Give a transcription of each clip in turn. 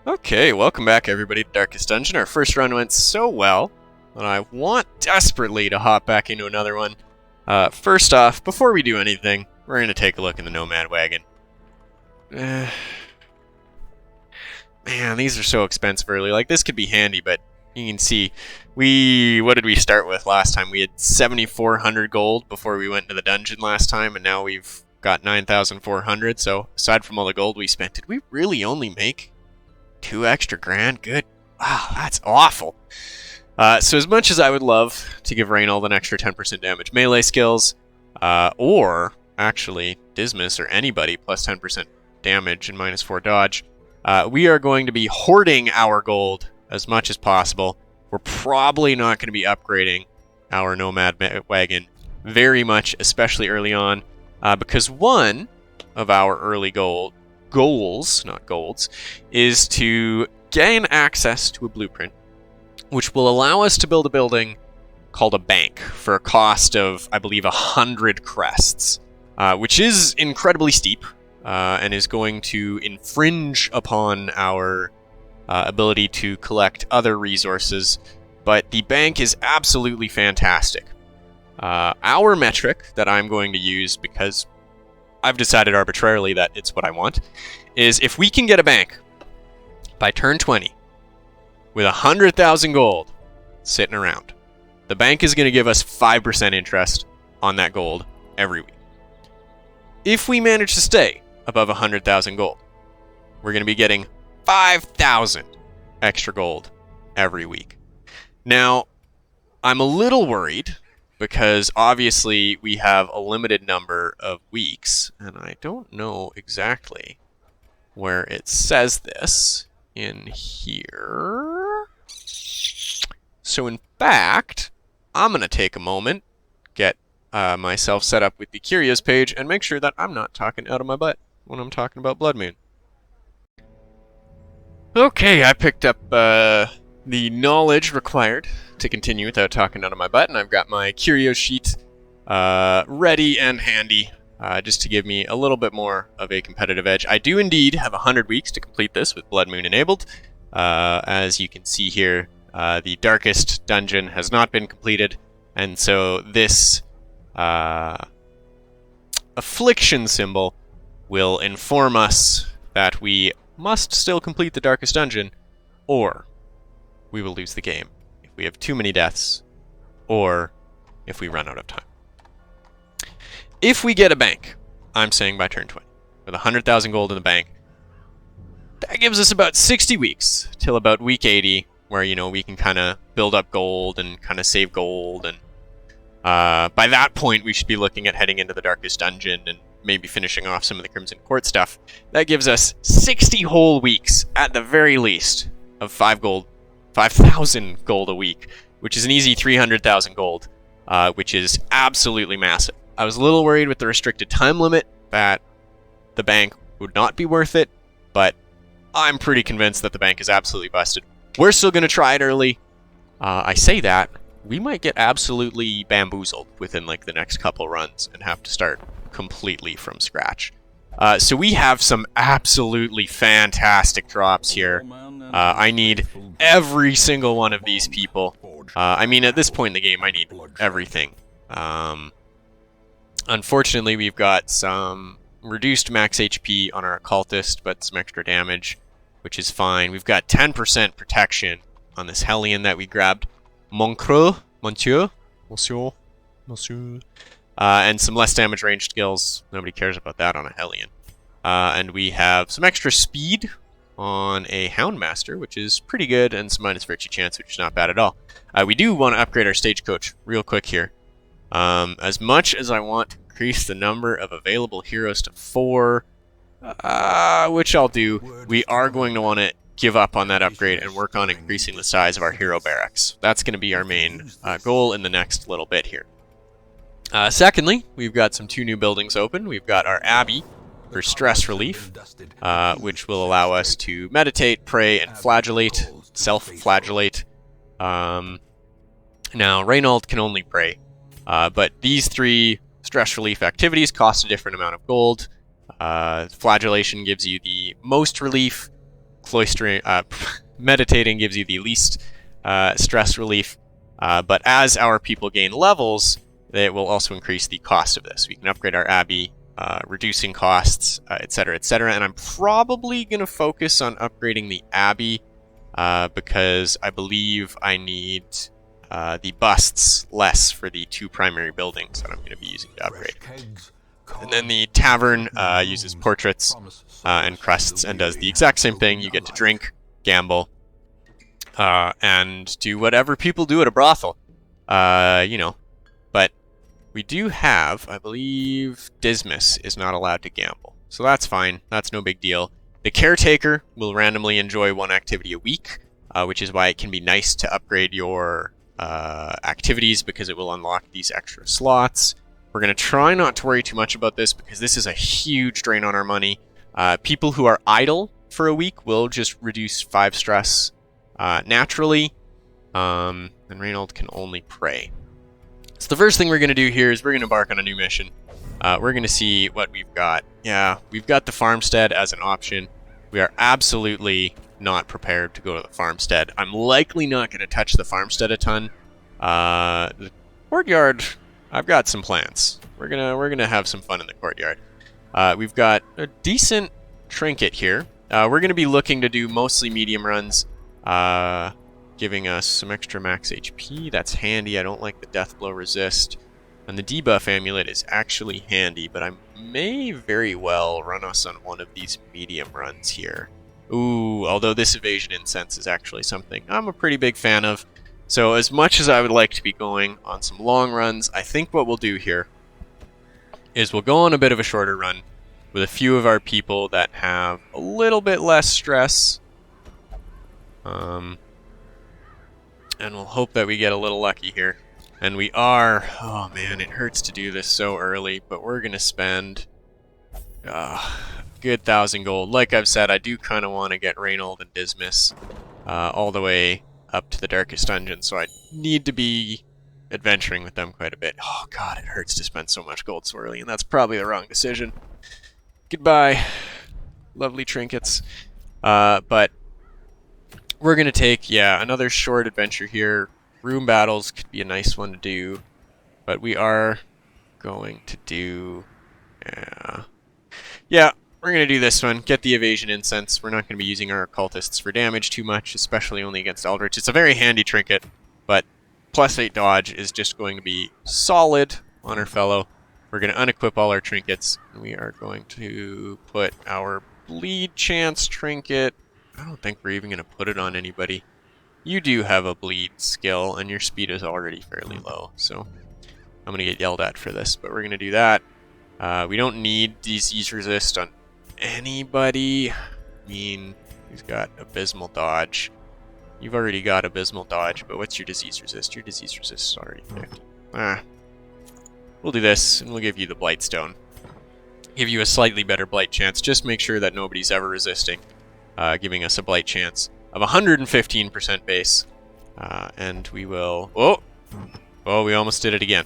Okay, welcome back everybody to Darkest Dungeon. Our first run went so well that I want desperately to hop back into another one. First off, before we do anything, we're going to take a look in the Nomad Wagon. Man, these are so expensive early. Like, this could be handy, but you can see, what did we start with last time? We had 7,400 gold before we went into the dungeon last time, and now we've got 9,400, so aside from all the gold we spent, did we really only make 2 extra grand? Good. Wow, that's awful. So as much as I would love to give Reynold an extra 10% damage melee skills, or actually Dismas or anybody plus 10% damage and minus 4 dodge, we are going to be hoarding our gold as much as possible. We're probably not going to be upgrading our Nomad Wagon very much, especially early on, because one of our early goals, not golds, is to gain access to a blueprint, which will allow us to build a building called a bank for a cost of, I believe, 100 crests, which is incredibly steep and is going to infringe upon our ability to collect other resources, but the bank is absolutely fantastic. Our metric that I'm going to use, because I've decided arbitrarily that it's what I want, is if we can get a bank by turn 20 with 100,000 gold sitting around, the bank is going to give us 5% interest on that gold every week. If we manage to stay above 100,000 gold, we're going to be getting 5,000 extra gold every week. Now, I'm a little worried because obviously we have a limited number of weeks, and I don't know exactly where it says this in here. So in fact, I'm going to take a moment, get myself set up with the Curios page, and make sure that I'm not talking out of my butt when I'm talking about Bloodmoon. Okay, I picked up the knowledge required to continue without talking out of my butt, and I've got my Curios sheet ready and handy just to give me a little bit more of a competitive edge. I do indeed have 100 weeks to complete this with Bloodmoon enabled. As you can see here, the Darkest Dungeon has not been completed, and so this affliction symbol will inform us that we must still complete the Darkest Dungeon, or we will lose the game if we have too many deaths, or if we run out of time. If we get a bank, I'm saying by turn 20, with 100,000 gold in the bank, that gives us about 60 weeks till about week 80, where, you know, we can kind of build up gold and kind of save gold, and by that point we should be looking at heading into the Darkest Dungeon and maybe finishing off some of the Crimson Court stuff. That gives us 60 whole weeks, at the very least, of 5,000 gold a week, which is an easy 300,000 gold, which is absolutely massive. I was a little worried with the restricted time limit that the bank would not be worth it, but I'm pretty convinced that the bank is absolutely busted. We're still going to try it early. I say that, we might get absolutely bamboozled within like the next couple runs and have to start completely from scratch. So we have some absolutely fantastic drops here. I need every single one of these people. I mean, at this point in the game, I need everything. Unfortunately, we've got some reduced max HP on our occultist, but some extra damage, which is fine. We've got 10% protection on this Hellion that we grabbed. Monsieur. And some less damage range skills. Nobody cares about that on a Hellion. And we have some extra speed on a Houndmaster, which is pretty good, and some minus virtue chance, which is not bad at all. We do want to upgrade our stagecoach real quick here. As much as I want to increase the number of available heroes to 4, which I'll do, we are going to want to give up on that upgrade and work on increasing the size of our hero barracks. That's going to be our main goal in the next little bit here. Secondly, we've got some 2 new buildings open. We've got our Abbey for stress relief, which will allow us to meditate, pray, and flagellate, self-flagellate. Now, Reynold can only pray, but these 3 stress relief activities cost a different amount of gold. Flagellation gives you the most relief, cloistering, meditating gives you the least stress relief. But as our people gain levels, it will also increase the cost of this. We can upgrade our abbey, reducing costs, etc., etc. And I'm probably going to focus on upgrading the abbey because I believe I need the busts less for the 2 primary buildings that I'm going to be using to upgrade. And then the tavern uses portraits and crusts and does the exact same thing. You get to drink, gamble, and do whatever people do at a brothel. You know, but we do have, I believe, Dismas is not allowed to gamble. So that's fine. That's no big deal. The caretaker will randomly enjoy 1 activity a week, which is why it can be nice to upgrade your activities because it will unlock these extra slots. We're going to try not to worry too much about this because this is a huge drain on our money. People who are idle for a week will just reduce 5 stress naturally, and Reynold can only pray. So the first thing we're going to do here is we're going to embark on a new mission. We're going to see what we've got. Yeah, we've got the farmstead as an option. We are absolutely not prepared to go to the farmstead. I'm likely not going to touch the farmstead a ton. The courtyard, I've got some plans. We're gonna have some fun in the courtyard. We've got a decent trinket here. We're gonna be looking to do mostly medium runs, giving us some extra max HP. That's handy. I don't like the death blow resist. And the debuff amulet is actually handy, but I may very well run us on one of these medium runs here. Ooh, although this evasion incense is actually something I'm a pretty big fan of. So as much as I would like to be going on some long runs, I think what we'll do here is we'll go on a bit of a shorter run with a few of our people that have a little bit less stress. And we'll hope that we get a little lucky here. And we are. Oh man, it hurts to do this so early, but we're going to spend a good 1,000 gold. Like I've said, I do kind of want to get Reynold and Dismas all the way up to the darkest dungeon, so I need to be adventuring with them quite a bit. Oh god, it hurts to spend so much gold so early, and that's probably the wrong decision. Goodbye, lovely trinkets. But we're gonna take, yeah, another short adventure here. Room battles could be a nice one to do, but we are going to do, yeah, we're going to do this one. Get the evasion incense. We're not going to be using our occultists for damage too much, especially only against Eldritch. It's a very handy trinket, but +8 dodge is just going to be solid on our fellow. We're going to unequip all our trinkets. And we are going to put our bleed chance trinket. I don't think we're even going to put it on anybody. You do have a bleed skill, and your speed is already fairly low, so I'm going to get yelled at for this, but we're going to do that. We don't need disease resist on anybody. I mean, he's got abysmal dodge. You've already got abysmal dodge, but what's your disease resist? Your disease resist is already 50. We'll do this, and we'll give you the blight stone. Give you a slightly better blight chance. Just make sure that nobody's ever resisting, giving us a blight chance of 115% base. And we will... Oh, we almost did it again.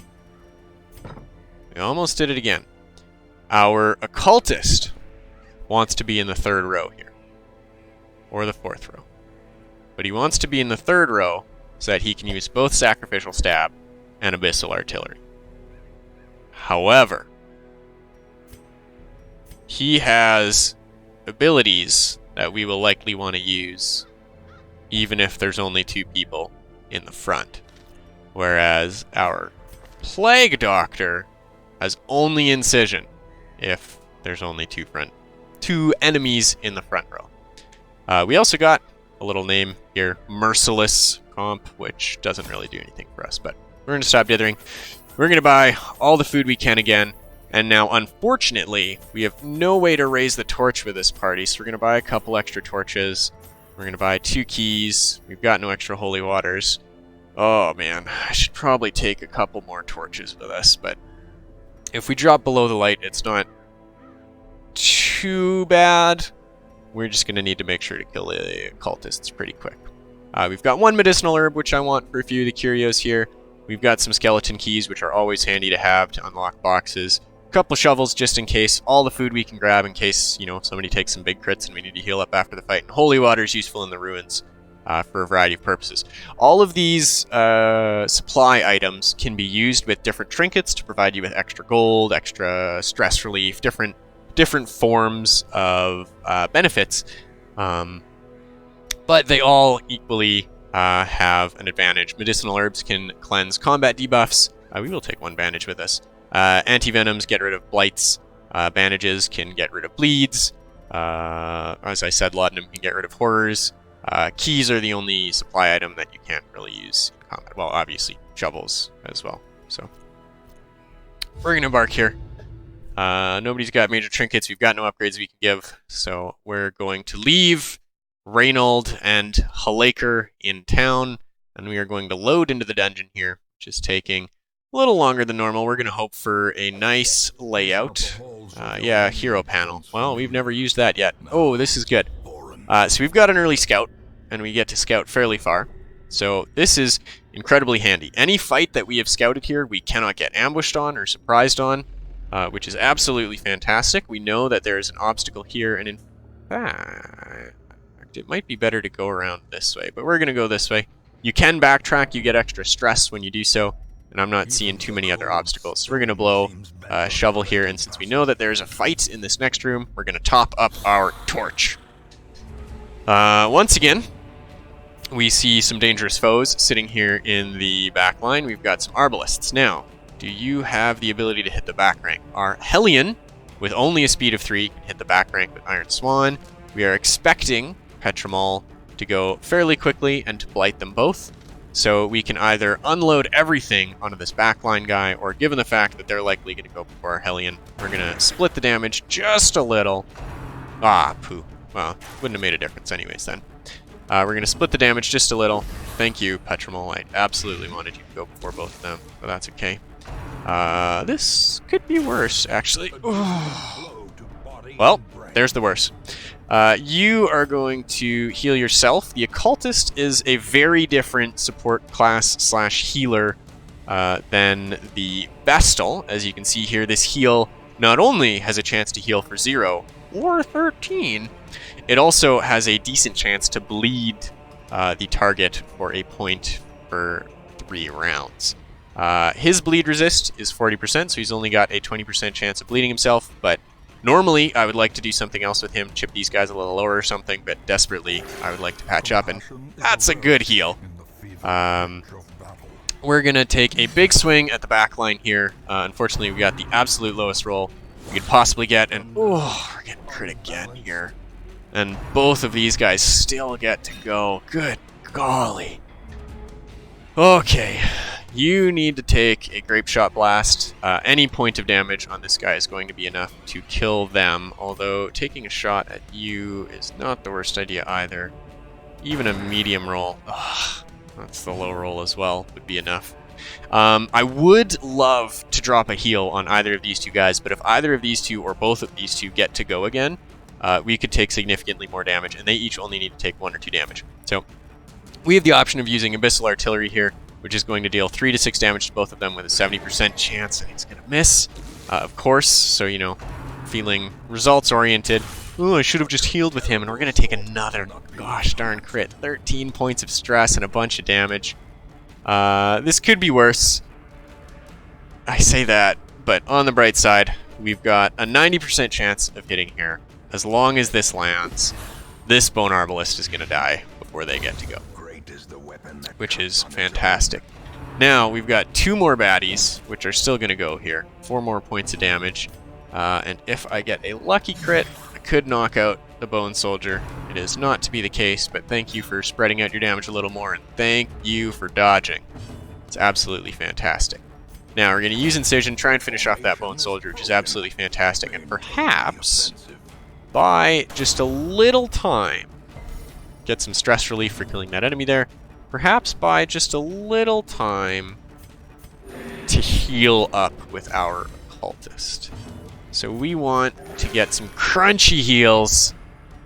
We almost did it again. Our occultist wants to be in the 3rd row here. Or the 4th row. But he wants to be in the 3rd row so that he can use both Sacrificial Stab and Abyssal Artillery. However, he has abilities that we will likely want to use even if there's only 2 people in the front. Whereas our Plague Doctor has only Incision if there's only 2 enemies in the front row. We also got a little name here, Merciless Comp, which doesn't really do anything for us, but we're going to stop dithering. We're going to buy all the food we can again, and now, unfortunately, we have no way to raise the torch with this party, so we're going to buy a couple extra torches. We're going to buy 2 keys. We've got no extra holy waters. Oh, man, I should probably take a couple more torches with us, but if we drop below the light, it's not too bad. We're just going to need to make sure to kill the cultists pretty quick. We've got 1 medicinal herb, which I want for a few of the curios here. We've got some skeleton keys, which are always handy to have to unlock boxes. couple shovels just in case, all the food we can grab in case, you know, somebody takes some big crits and we need to heal up after the fight. And holy water is useful in the ruins for a variety of purposes. All of these supply items can be used with different trinkets to provide you with extra gold, extra stress relief, different forms of benefits. But they all equally have an advantage. Medicinal herbs can cleanse combat debuffs. We will take one bandage with us. Anti-venoms get rid of blights. Bandages can get rid of bleeds. As I said, laudanum can get rid of horrors. Keys are the only supply item that you can't really use in combat. Well, obviously, shovels as well. So, we're going to embark here. Nobody's got major trinkets. We've got no upgrades we can give. So, we're going to leave Reynold and Halaker in town. And we are going to load into the dungeon here, which is taking a little longer than normal. We're going to hope for a nice layout. Yeah, hero panel. Well, we've never used that yet. Oh, this is good. So we've got an early scout, and we get to scout fairly far. So this is incredibly handy. Any fight that we have scouted here, we cannot get ambushed on or surprised on, which is absolutely fantastic. We know that there is an obstacle here, and in fact, it might be better to go around this way, but we're going to go this way. You can backtrack, you get extra stress when you do so, and I'm not seeing too many other obstacles. So we're going to blow a shovel here, and since we know that there's a fight in this next room, we're going to top up our torch. Once again, we see some dangerous foes sitting here in the back line. We've got some arbalists. Now, do you have the ability to hit the back rank? Our Hellion, with only a speed of 3, can hit the back rank with Iron Swan. We are expecting Petramol to go fairly quickly and to blight them both. So we can either unload everything onto this backline guy, or given the fact that they're likely going to go before our Hellion, we're going to split the damage just a little. Ah, poo. Well, wouldn't have made a difference anyways then. We're going to split the damage just a little. Thank you, Petramol. I absolutely wanted you to go before both of them, but that's okay. This could be worse, actually. Well, there's the worst. You are going to heal yourself. The Occultist is a very different support class / healer than the Vestal. As you can see here, this heal not only has a chance to heal for 0 or 13, it also has a decent chance to bleed the target for a point for 3 rounds. His bleed resist is 40%, so he's only got a 20% chance of bleeding himself, but normally, I would like to do something else with him, chip these guys a little lower or something, but desperately, I would like to patch up, and that's a good heal. We're going to take a big swing at the back line here. Unfortunately, we got the absolute lowest roll we could possibly get, and oh, we're getting crit again here. And both of these guys still get to go. Good golly. Okay. You need to take a Grape Shot Blast. Any point of damage on this guy is going to be enough to kill them, although taking a shot at you is not the worst idea either. Even a medium roll, that's the low roll as well, would be enough. I would love to drop a heal on either of these two guys, but if either of these two or both of these two get to go again, we could take significantly more damage, and they each only need to take 1 or 2 damage. So we have the option of using Abyssal Artillery here, which is going to deal 3 to 6 damage to both of them with a 70% chance that he's going to miss, of course. So, you know, feeling results-oriented. Oh, I should have just healed with him, and we're going to take another, gosh darn crit. 13 points of stress and a bunch of damage. This could be worse. I say that, but on the bright side, we've got a 90% chance of hitting here. As long as this lands, this Bone Arbalist is going to die before they get to go, which is fantastic. Now, we've got 2 more baddies, which are still going to go here. 4 more points of damage. And if I get a lucky crit, I could knock out the Bone Soldier. It is not to be the case, but thank you for spreading out your damage a little more, and thank you for dodging. It's absolutely fantastic. Now, we're going to use Incision, try and finish off that Bone Soldier, which is absolutely fantastic. And perhaps, by just a little time, get some stress relief for killing that enemy there. Perhaps by just a little time to heal up with our Occultist. So we want to get some crunchy heals.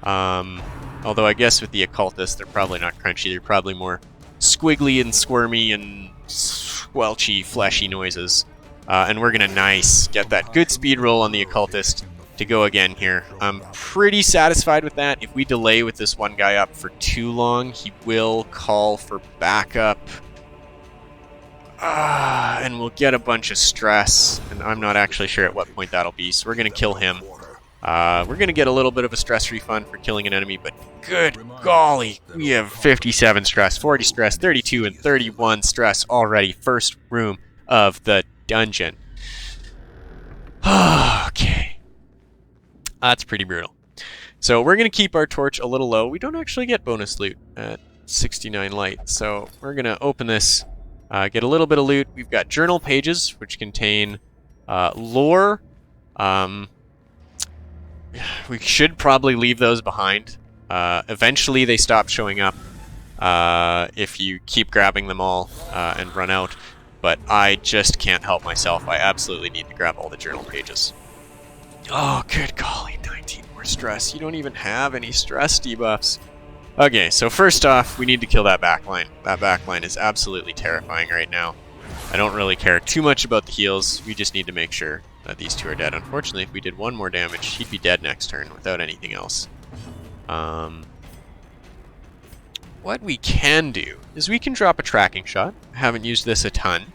Although I guess with the Occultist, they're probably not crunchy. They're probably more squiggly and squirmy and squelchy, fleshy noises. And we're going to get that good speed roll on the Occultist to go again here. I'm pretty satisfied with that. If we delay with this one guy up for too long, he will call for backup. And we'll get a bunch of stress, and I'm not actually sure at what point that'll be, so we're going to kill him. We're going to get a little bit of a stress refund for killing an enemy, but good golly, we have 57 stress, 40 stress, 32, and 31 stress already. First room of the dungeon. Okay. That's pretty brutal. So we're going to keep our torch a little low. We don't actually get bonus loot at 69 light, so we're going to open this, get a little bit of loot. We've got journal pages, which contain lore. We should probably leave those behind. Eventually they stop showing up if you keep grabbing them all and run out. But I just can't help myself. I absolutely need to grab all the journal pages. Oh, good golly, 19 more stress. You don't even have any stress debuffs. Okay, so first off, we need to kill that backline. That backline is absolutely terrifying right now. I don't really care too much about the heals. We just need to make sure that these two are dead. Unfortunately, if we did one more damage, he'd be dead next turn without anything else. What we can do is we can drop a tracking shot. I haven't used this a ton,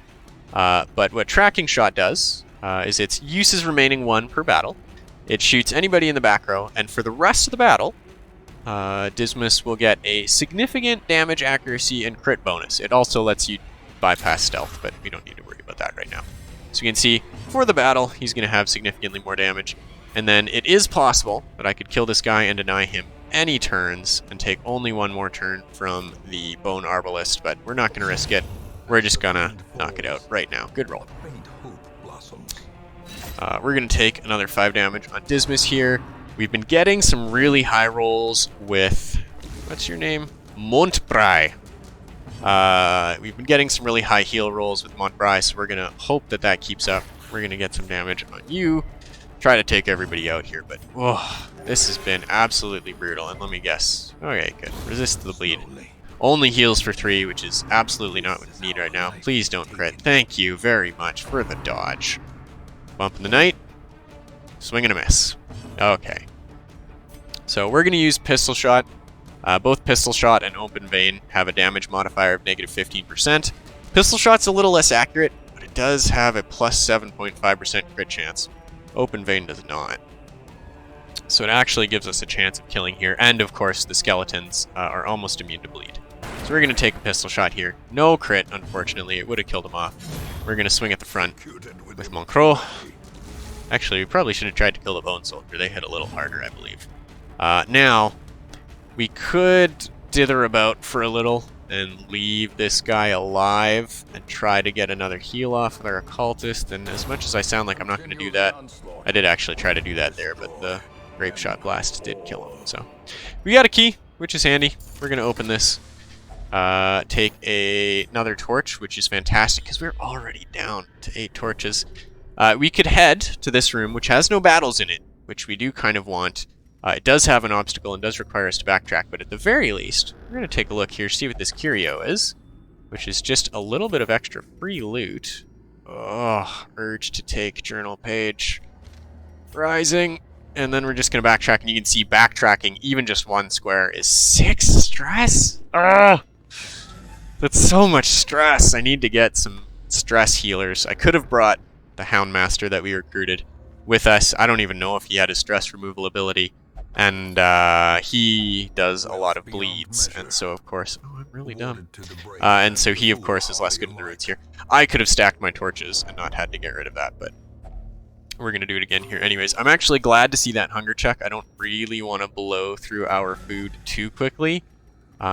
but what tracking shot does is its uses remaining 1 per battle. It shoots anybody in the back row, and for the rest of the battle, Dismas will get a significant damage, accuracy, and crit bonus. It also lets you bypass stealth, but we don't need to worry about that right now. So you can see, for the battle, he's going to have significantly more damage. And then it is possible that I could kill this guy and deny him any turns and take only 1 more turn from the Bone Arbalist, but we're not going to risk it. We're just going to knock it out right now. Good roll. We're going to take another 5 damage on Dismas here. We've been getting some really high rolls with... What's your name? Montbrai. We've been getting some really high heal rolls with Montbrai, so we're going to hope that that keeps up. We're going to get some damage on you. Try to take everybody out here, but this has been absolutely brutal. And let me guess. Okay, good. Resist the bleed. Only heals for 3, which is absolutely not what we need right now. Please don't crit. Thank you very much for the dodge. Bump in the night. Swing and a miss. Okay. So we're going to use Pistol Shot. Both Pistol Shot and Open Vein have a damage modifier of negative 15%. Pistol Shot's a little less accurate, but it does have a plus 7.5% crit chance. Open Vein does not. So it actually gives us a chance of killing here. And of course, the skeletons are almost immune to bleed. So we're going to take a Pistol Shot here. No crit, unfortunately. It would have killed him off. We're going to swing at the front with Moncro. Actually, we probably should have tried to kill the Bone Soldier. They hit a little harder, I believe. Now, we could dither about for a little and leave this guy alive and try to get another heal off of our Occultist. And as much as I sound like I'm not going to do that, I did actually try to do that there, but the Grape Shot Blast did kill him. So we got a key, which is handy. We're going to open this. Take another torch, which is fantastic because we're already down to 8 torches. We could head to this room, which has no battles in it, which we do kind of want. It does have an obstacle and does require us to backtrack, but at the very least, we're going to take a look here, see what this curio is, which is just a little bit of extra free loot. Oh, urge to take journal page. Rising. And then we're just going to backtrack, and you can see backtracking, even just 1 square, is 6 stress. Ugh. That's so much stress. I need to get some stress healers. I could have brought the Houndmaster that we recruited with us. I don't even know if he had his stress removal ability. And he does a lot of bleeds, and so of course... Oh, I'm really dumb. And so he, of course, is less good in the roots here. I could have stacked my torches and not had to get rid of that, but we're going to do it again here. Anyways, I'm actually glad to see that hunger check. I don't really want to blow through our food too quickly. We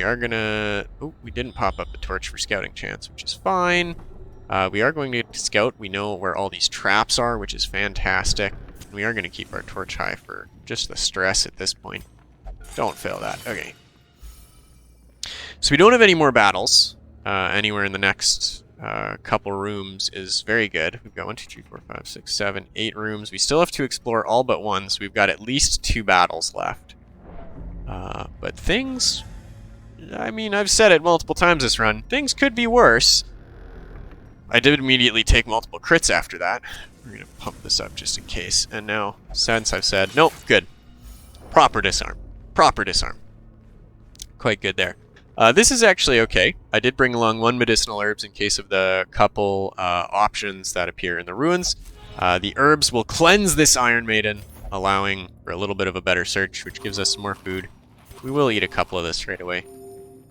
are going to... Oh, we didn't pop up the torch for scouting chance, which is fine. We are going to scout. We know where all these traps are, which is fantastic. We are going to keep our torch high for just the stress at this point. Don't fail that. Okay. So we don't have any more battles anywhere in the next couple rooms is very good. We've got 1, 2, 3, 4, 5, 6, 7, 8 rooms. We still have to explore all but 1, so we've got at least 2 battles left. But things... I mean, I've said it multiple times this run. Things could be worse. I did immediately take multiple crits after that. We're going to pump this up just in case. And now, since I've said, nope, good. Proper disarm. Proper disarm. Quite good there. This is actually okay. I did bring along 1 medicinal herbs in case of the couple options that appear in the ruins. The herbs will cleanse this Iron Maiden, allowing for a little bit of a better search, which gives us some more food. We will eat a couple of this right away.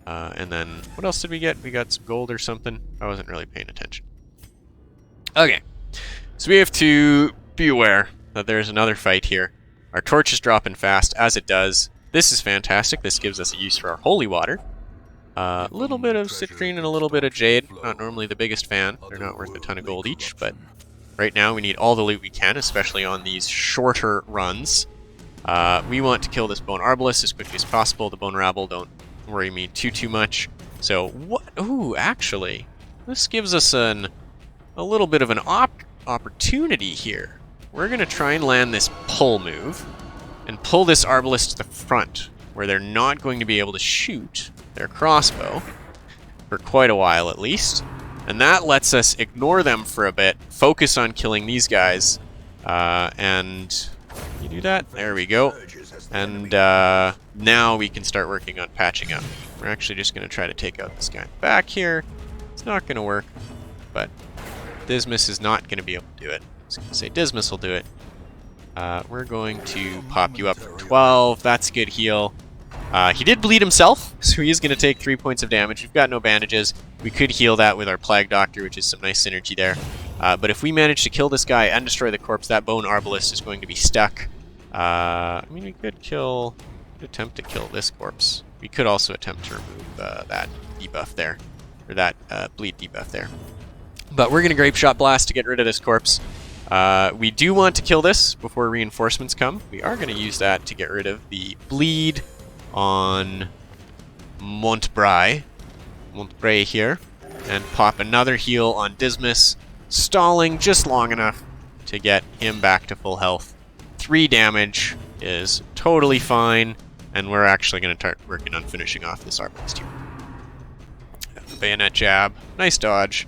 And then, what else did we get? We got some gold or something. I wasn't really paying attention. Okay, so we have to be aware that there's another fight here. Our torch is dropping fast, as it does. This is fantastic. This gives us a use for our holy water. A little bit of citrine and a little bit of jade. Not normally the biggest fan. They're not worth a ton of gold each, but right now we need all the loot we can, especially on these shorter runs. We want to kill this bone arbalist as quickly as possible. The bone rabble don't worry me too much. So what? Ooh, actually, this gives us a little bit of an opportunity here. We're gonna try and land this pull move and pull this arbalist to the front, where they're not going to be able to shoot their crossbow for quite a while at least. And that lets us ignore them for a bit, focus on killing these guys, and you do that? There we go. And now we can start working on patching up. We're actually just going to try to take out this guy back here. It's not going to work, but Dismas is not going to be able to do it. I was going to say Dismas will do it. We're going to pop you up for 12. That's a good heal. He did bleed himself, so he is going to take 3 points of damage. We've got no bandages. We could heal that with our Plague Doctor, which is some nice synergy there. But if we manage to kill this guy and destroy the corpse, that bone arbalist is going to be stuck. I mean, we could attempt to kill this corpse. We could also attempt to remove that debuff there, or that bleed debuff there. But we're going to Grape Shot Blast to get rid of this corpse. We do want to kill this before reinforcements come. We are going to use that to get rid of the bleed on Montbray here, and pop another heal on Dismas, stalling just long enough to get him back to full health. 3 damage is totally fine, and we're actually going to start working on finishing off this arbalist here. Bayonet jab, nice dodge,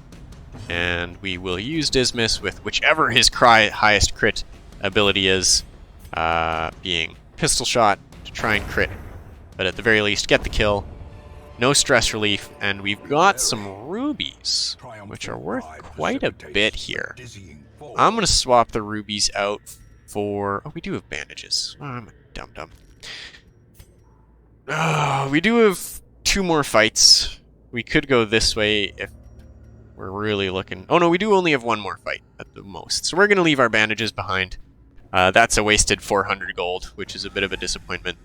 and we will use Dismas with whichever his highest crit ability is, being pistol shot to try and crit, but at the very least get the kill. No stress relief, and we've got some rubies, which are worth quite a bit here. I'm going to swap the rubies out for... Oh, we do have bandages. Oh, I'm a dum-dum. We do have 2 more fights. We could go this way if we're really looking... Oh no, we do only have 1 more fight at the most. So we're going to leave our bandages behind. That's a wasted 400 gold, which is a bit of a disappointment.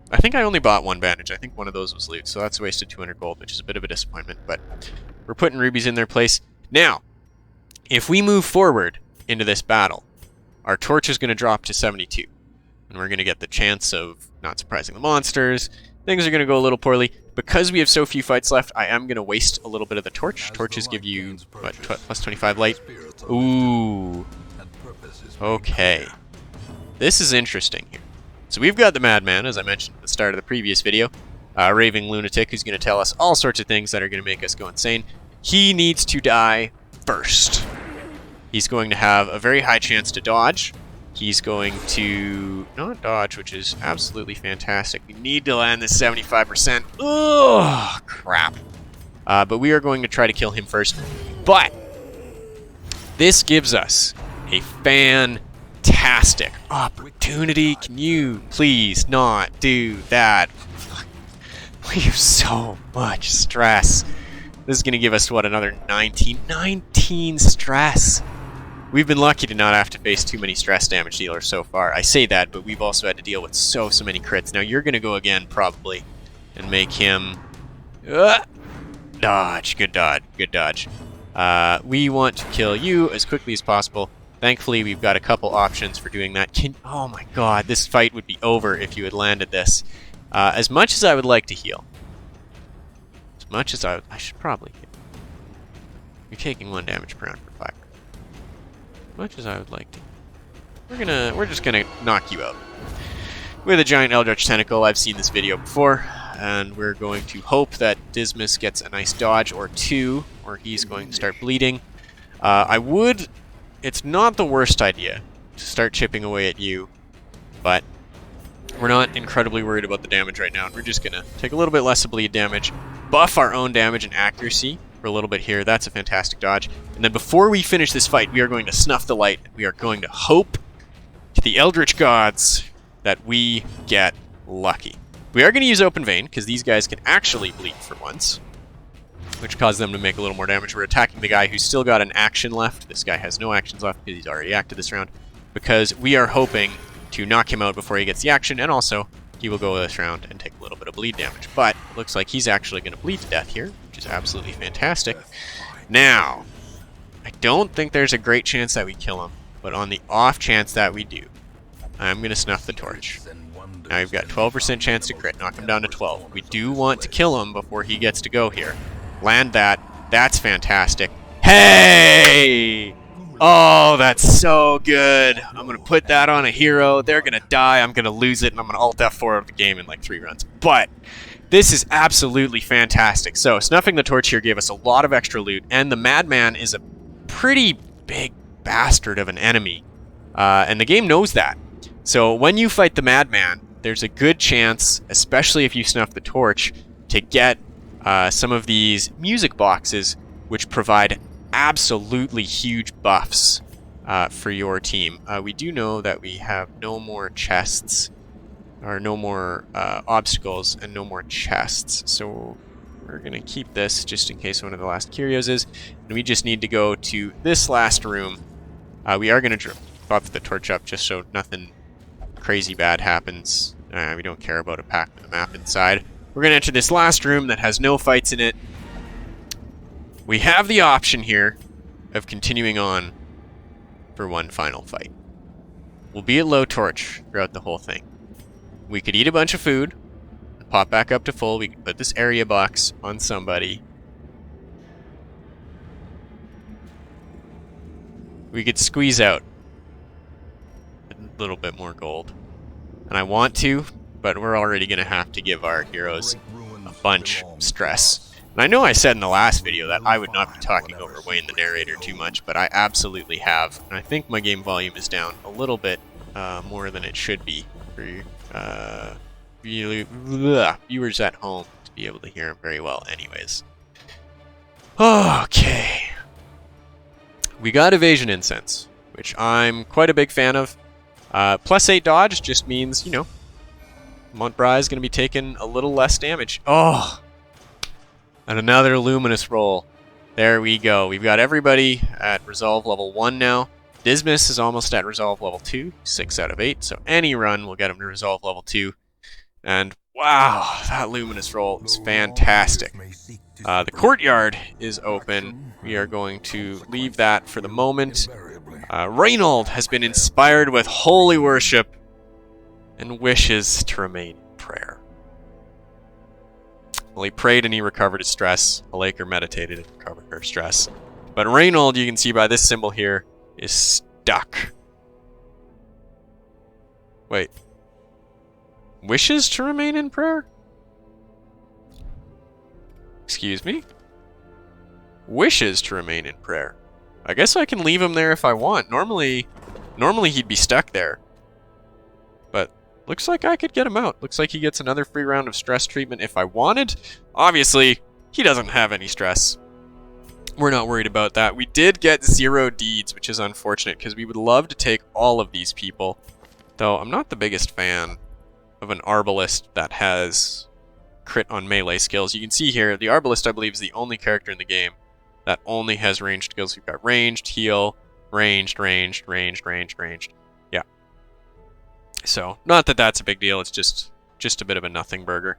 I think I only bought 1 bandage. I think one of those was loot, so that's wasted 200 gold, which is a bit of a disappointment, but we're putting rubies in their place. Now, if we move forward into this battle, our torch is going to drop to 72, and we're going to get the chance of not surprising the monsters. Things are going to go a little poorly. Because we have so few fights left, I am going to waste a little bit of the torch. Torches give you, what, plus 25 light? Ooh. Okay. This is interesting here. So we've got the Madman, as I mentioned at the start of the previous video, raving lunatic who's going to tell us all sorts of things that are going to make us go insane. He needs to die first. He's going to have a very high chance to dodge. He's going to not dodge, which is absolutely fantastic. We need to land this 75%. Ugh, crap. But we are going to try to kill him first. But this gives us a fantastic opportunity. Can you please not do that? We have so much stress. This is going to give us, what, another 19 stress. We've been lucky to not have to face too many stress damage dealers so far. I say that, but we've also had to deal with so many crits. Now you're going to go again, probably, and make him... dodge. Good dodge. Good dodge. We want to kill you as quickly as possible. Thankfully, we've got a couple options for doing that. Oh my god, this fight would be over if you had landed this. As much as I would like to heal. As much as I should probably heal. You're taking 1 damage per round for 5. As much as I would like to. We're just gonna knock you out with a giant Eldritch Tentacle. I've seen this video before. and we're going to hope that Dismas gets a nice dodge or two, or he's going to start bleeding. It's not the worst idea to start chipping away at you, but we're not incredibly worried about the damage right now. We're just going to take a little bit less of bleed damage, buff our own damage and accuracy for a little bit here. That's a fantastic dodge. And then before we finish this fight, we are going to snuff the light. We are going to hope to the Eldritch Gods that we get lucky. We are going to use Open Vein, because these guys can actually bleed for once, which causes them to make a little more damage. We're attacking the guy who's still got an action left. This guy has no actions left because he's already acted this round, because we are hoping to knock him out before he gets the action, and also he will go this round and take a little bit of bleed damage. But it looks like he's actually going to bleed to death here, which is absolutely fantastic. Now, I don't think there's a great chance that we kill him, but on the off chance that we do, I'm going to snuff the torch. Now you've got 12% chance to crit, knock him down to 12. We do want to kill him before he gets to go here. Land that. That's fantastic. Hey! Oh, that's so good. I'm going to put that on a hero. They're going to die. I'm going to lose it, and I'm going to alt F4 out of the game in like 3 runs. But this is absolutely fantastic. So snuffing the torch here gave us a lot of extra loot, and the Madman is a pretty big bastard of an enemy. And the game knows that. So when you fight the Madman, there's a good chance, especially if you snuff the torch, to get some of these music boxes, which provide absolutely huge buffs for your team. We do know that we have no more chests, or no more obstacles, and no more chests. So we're going to keep this just in case one of the last curios is. And we just need to go to this last room. We are going to buff the torch up just so nothing crazy bad happens. We don't care about a pack with a map inside. We're going to enter this last room that has no fights in it. We have the option here of continuing on for one final fight. We'll be at low torch throughout the whole thing. We could eat a bunch of food, pop back up to full. We could put this area box on somebody. We could squeeze out a little bit more gold. And I want to, but we're already going to have to give our heroes a bunch of stress. And I know I said in the last video that I would not be talking over Wayne the narrator too much, but I absolutely have. And I think my game volume is down a little bit more than it should be for viewers at home to be able to hear him very well anyways. Okay. We got Evasion Incense, which I'm quite a big fan of. +8 dodge just means, you know, Montbrai is going to be taking a little less damage. Oh! And another Luminous roll. There we go. We've got everybody at Resolve level 1 now. Dismas is almost at Resolve level 2, 6 out of 8, so any run will get him to Resolve level 2. And wow, that Luminous roll is fantastic. The courtyard is open. We are going to leave that for the moment. Reynold has been inspired with holy worship and wishes to remain in prayer. Well, he prayed and he recovered his stress. Alaker meditated and recovered her stress. But Reynold, you can see by this symbol here, is stuck. Wait. Wishes to remain in prayer? Excuse me? Wishes to remain in prayer. I guess I can leave him there if I want. Normally he'd be stuck there. But looks like I could get him out. Looks like he gets another free round of stress treatment if I wanted. Obviously, he doesn't have any stress. We're not worried about that. We did get 0 deeds, which is unfortunate because we would love to take all of these people. Though I'm not the biggest fan of an Arbalist that has crit on melee skills. You can see here, the Arbalist, I believe, is the only character in the game that only has ranged skills. We've got ranged, heal, ranged. Yeah. So, not that that's a big deal. It's just a bit of a nothing burger.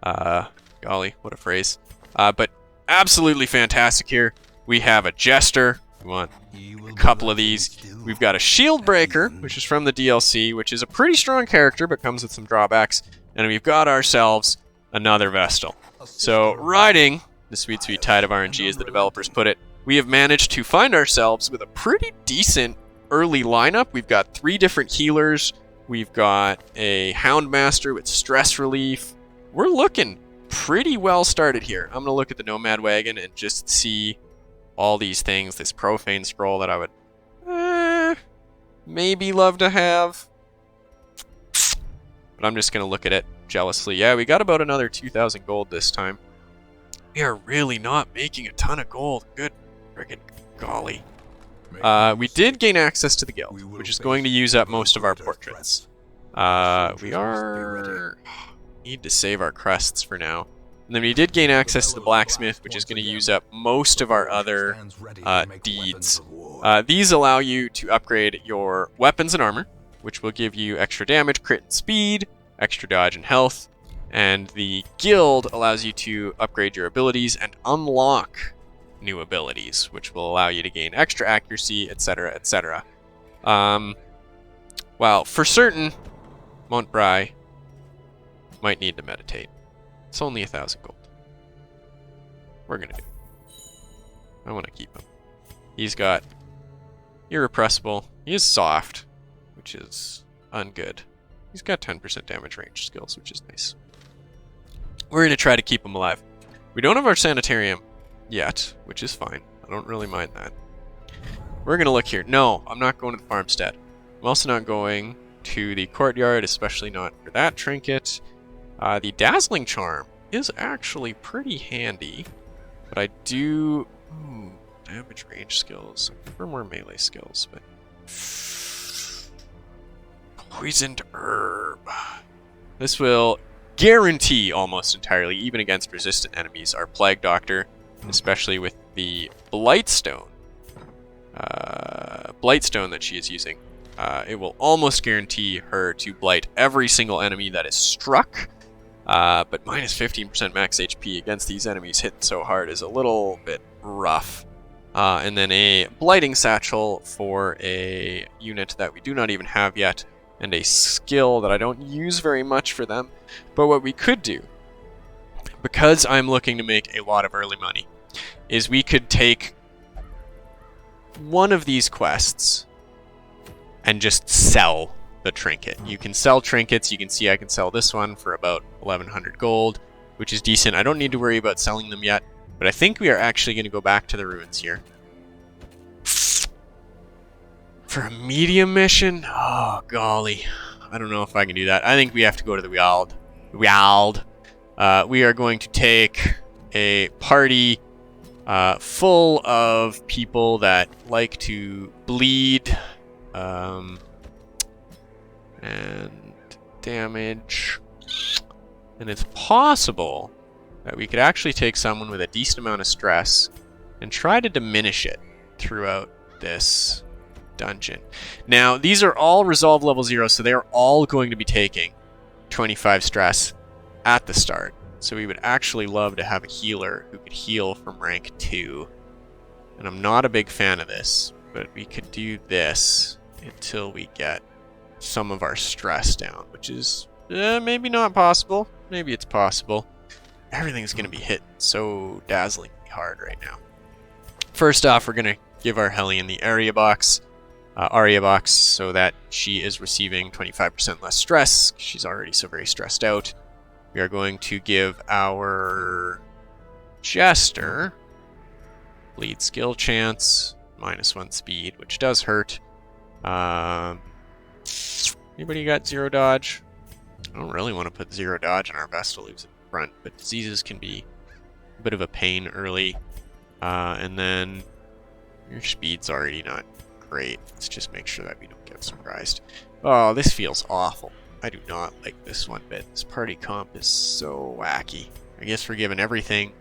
Golly, what a phrase. But absolutely fantastic here. We have a Jester. We want a couple of these. We've got a Shield Breaker, which is from the DLC, which is a pretty strong character, but comes with some drawbacks. And we've got ourselves another Vestal. So, riding the sweet, sweet tide of RNG, as the developers put it, we have managed to find ourselves with a pretty decent early lineup. We've got 3 different healers. We've got a Houndmaster with stress relief. we're looking pretty well started here. I'm going to look at the Nomad Wagon and just see all these things. This Profane Scroll that I would maybe love to have. But I'm just going to look at it jealously. Yeah, we got about another 2,000 gold this time. We are really not making a ton of gold. Good friggin' golly. We did gain access to the guild, which is going to use up most of our portraits. We need to save our crests for now. And then we did gain access to the blacksmith, which is going to use up most of our other deeds. These allow you to upgrade your weapons and armor, which will give you extra damage, crit, and speed, extra dodge and health. And the guild allows you to upgrade your abilities and unlock new abilities, which will allow you to gain extra accuracy, etc., etc. Well, for certain, Montbrai might need to meditate. It's only 1,000 gold. We're gonna do it. I want to keep him. He's got irrepressible. He is soft, which is ungood. He's got 10% damage range skills, which is nice. We're going to try to keep him alive. We don't have our sanitarium yet, which is fine. I don't really mind that. We're going to look here. No, I'm not going to the farmstead. I'm also not going to the courtyard, especially not for that trinket. The Dazzling Charm is actually pretty handy, but I do... Ooh, damage range skills. I prefer more melee skills, but... Poisoned Herb. This will guarantee almost entirely, even against resistant enemies, our Plague Doctor, especially with the Blightstone. Blightstone that she is using. It will almost guarantee her to blight every single enemy that is struck, but minus 15% max HP against these enemies hitting so hard is a little bit rough. And then a Blighting Satchel for a unit that we do not even have yet, and a skill that I don't use very much for them. But what we could do, because I'm looking to make a lot of early money, is we could take one of these quests and just sell the trinket. You can sell trinkets. You can see I can sell this one for about 1,100 gold, which is decent. I don't need to worry about selling them yet, but I think we are actually going to go back to the ruins here. For a medium mission? Oh, golly. I don't know if I can do that. I think we have to go to the Wild. We are going to take a party full of people that like to bleed and damage. And it's possible that we could actually take someone with a decent amount of stress and try to diminish it throughout this dungeon. Now, these are all resolve level 0, so they are all going to be taking 25 stress at the start. So we would actually love to have a healer who could heal from rank 2. And I'm not a big fan of this, but we could do this until we get some of our stress down, which is maybe not possible. Maybe it's possible. Everything's going to be hit so dazzlingly hard right now. First off, we're going to give our Hellion the Aria box, so that she is receiving 25% less stress. She's already so very stressed out. We are going to give our Jester bleed skill chance, -1 speed, which does hurt. Anybody got 0 dodge? I don't really want to put 0 dodge on our Vestal leaves in front, but diseases can be a bit of a pain early. And then your speed's already not great. Let's just make sure that we don't get surprised. Oh, this feels awful. I do not like this one bit. This party comp is so wacky. I guess we're giving everything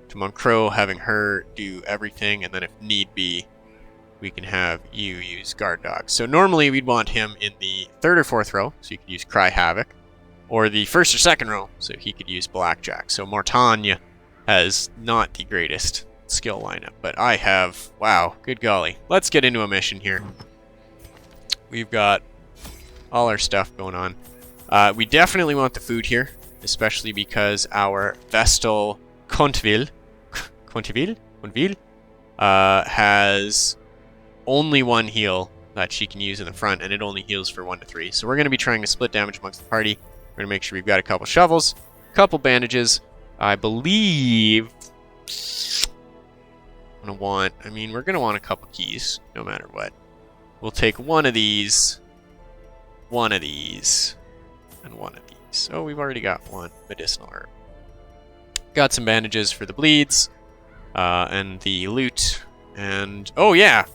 to Moncro, having her do everything, and then if need be, we can have you use Guard Dog. So normally we'd want him in the 3rd or 4th row, so you could use Cry Havoc, or the 1st or 2nd row, so he could use Blackjack. So Mortagne has not the greatest skill lineup, but I have, wow, good golly. Let's get into a mission here. We've got all our stuff going on. We definitely want the food here, especially because our Vestal Contville has only one heal that she can use in the front, and it only heals for 1 to 3. So we're going to be trying to split damage amongst the party. We're going to make sure we've got a couple shovels, a couple bandages. I believe I'm gonna want, I mean, we're gonna want a couple keys, no matter what. We'll take one of these, and one of these. Oh, we've already got one medicinal herb. Got some bandages for the bleeds, and the loot, and oh yeah,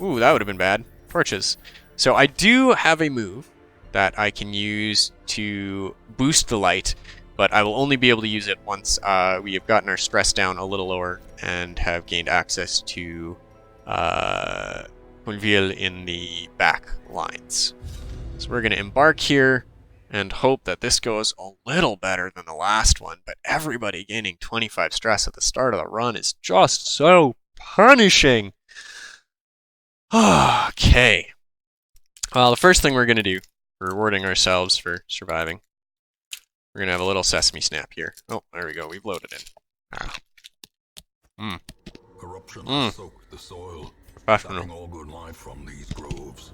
ooh, that would have been bad. Torches. So I do have a move that I can use to boost the light, but I will only be able to use it once we have gotten our stress down a little lower and have gained access to Conville in the back lines. So we're going to embark here and hope that this goes a little better than the last one, but everybody gaining 25 stress at the start of the run is just so punishing. Okay. Well, the first thing we're going to do, rewarding ourselves for surviving, we're going to have a little sesame snap here. Oh, there we go. We've loaded in. Corruption soaked the soil, Professional. all good life from these groves.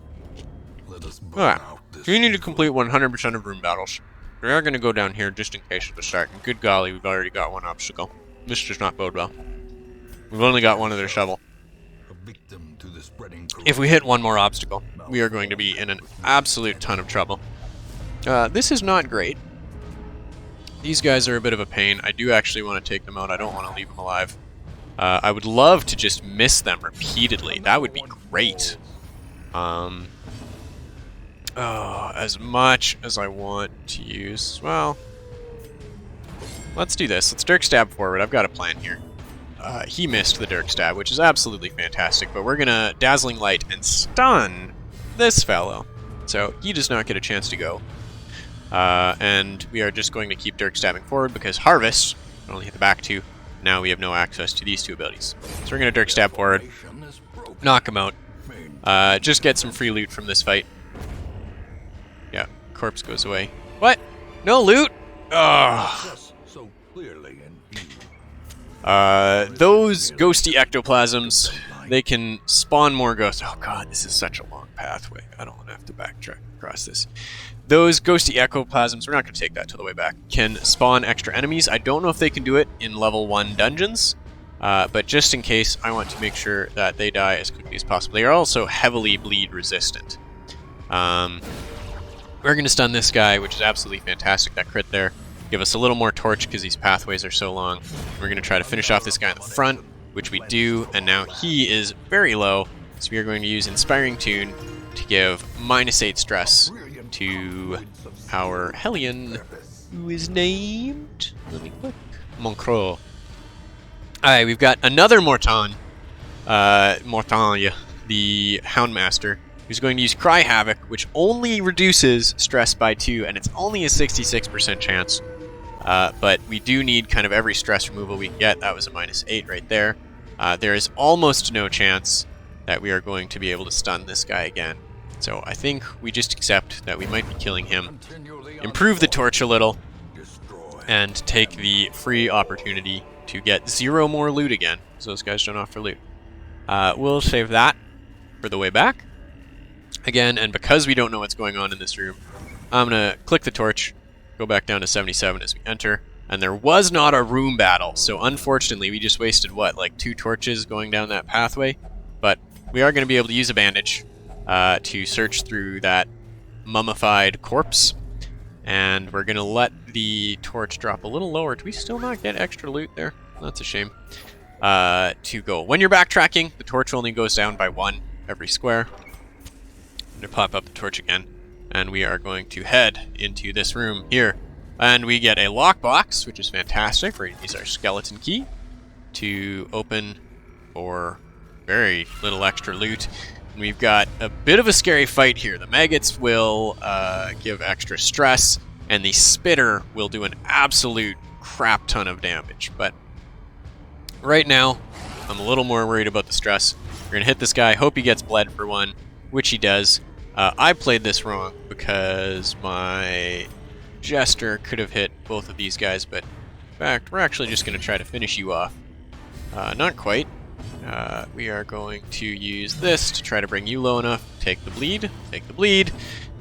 Let us burn Alright, out this so you need to evil. complete 100% of room battles. We are going to go down here just in case at the start. And good golly, we've already got one obstacle. This does not bode well. We've only got one of their shovel. A victim to the spreading If we hit one more obstacle, we are going to be in an absolute ton of trouble. This is not great. These guys are a bit of a pain. I do actually want to take them out. I don't want to leave them alive. I would love to just miss them repeatedly. That would be great. As much as I want to use... Well, let's do this. Let's Dirk Stab forward. I've got a plan here. He missed the Dirk Stab, which is absolutely fantastic, but we're going to Dazzling Light and stun this fellow. So he does not get a chance to go. And we are just going to keep Dirk Stabbing forward because Harvest can only hit the back two. Now we have no access to these two abilities. So we're going to Dirk Stab forward, knock him out, just get some free loot from this fight. Yeah, corpse goes away. What? No loot? Ugh. so clearly in view. Those ghosty ectoplasms, they can spawn more ghosts. Oh god, this is such a long pathway. I don't want to have to backtrack across this. Those ghosty ectoplasms, we're not going to take that till the way back, can spawn extra enemies. I don't know if they can do it in level 1 dungeons, but just in case, I want to make sure that they die as quickly as possible. They are also heavily bleed resistant. We're going to stun this guy, which is absolutely fantastic. That crit there. Give us a little more torch because these pathways are so long. We're going to try to finish off this guy in the front, which we do, and now he is very low, so we are going to use Inspiring Tune to give -8 stress to our Hellion, who is named... Let me click. Moncro. Alright, we've got another Mortagne, the Houndmaster, who's going to use Cry Havoc, which only reduces stress by 2, and it's only a 66% chance. But we do need kind of every stress removal we can get. That was a -8 right there. There is almost no chance that we are going to be able to stun this guy again. So I think we just accept that we might be killing him, improve the torch a little, and take the free opportunity to get 0 more loot again, because those guys don't offer loot. We'll save that for the way back. Again, and because we don't know what's going on in this room, I'm going to click the torch, go back down to 77 as we enter, and there was not a room battle, so unfortunately we just wasted, what, like 2 torches going down that pathway? But we are going to be able to use a bandage to search through that mummified corpse, and we're going to let the torch drop a little lower. Do we still not get extra loot there? That's a shame. To go. When you're backtracking, the torch only goes down by 1 every square. I'm going to pop up the torch again, and we are going to head into this room here. And we get a lockbox, which is fantastic. We're going to use our skeleton key to open for very little extra loot. And we've got a bit of a scary fight here. The maggots will give extra stress, and the spitter will do an absolute crap ton of damage. But right now, I'm a little more worried about the stress. We're going to hit this guy, hope he gets bled for 1, which he does. I played this wrong because my Jester could have hit both of these guys, but in fact, we're actually just going to try to finish you off. Not quite. We are going to use this to try to bring you low enough. Take the bleed,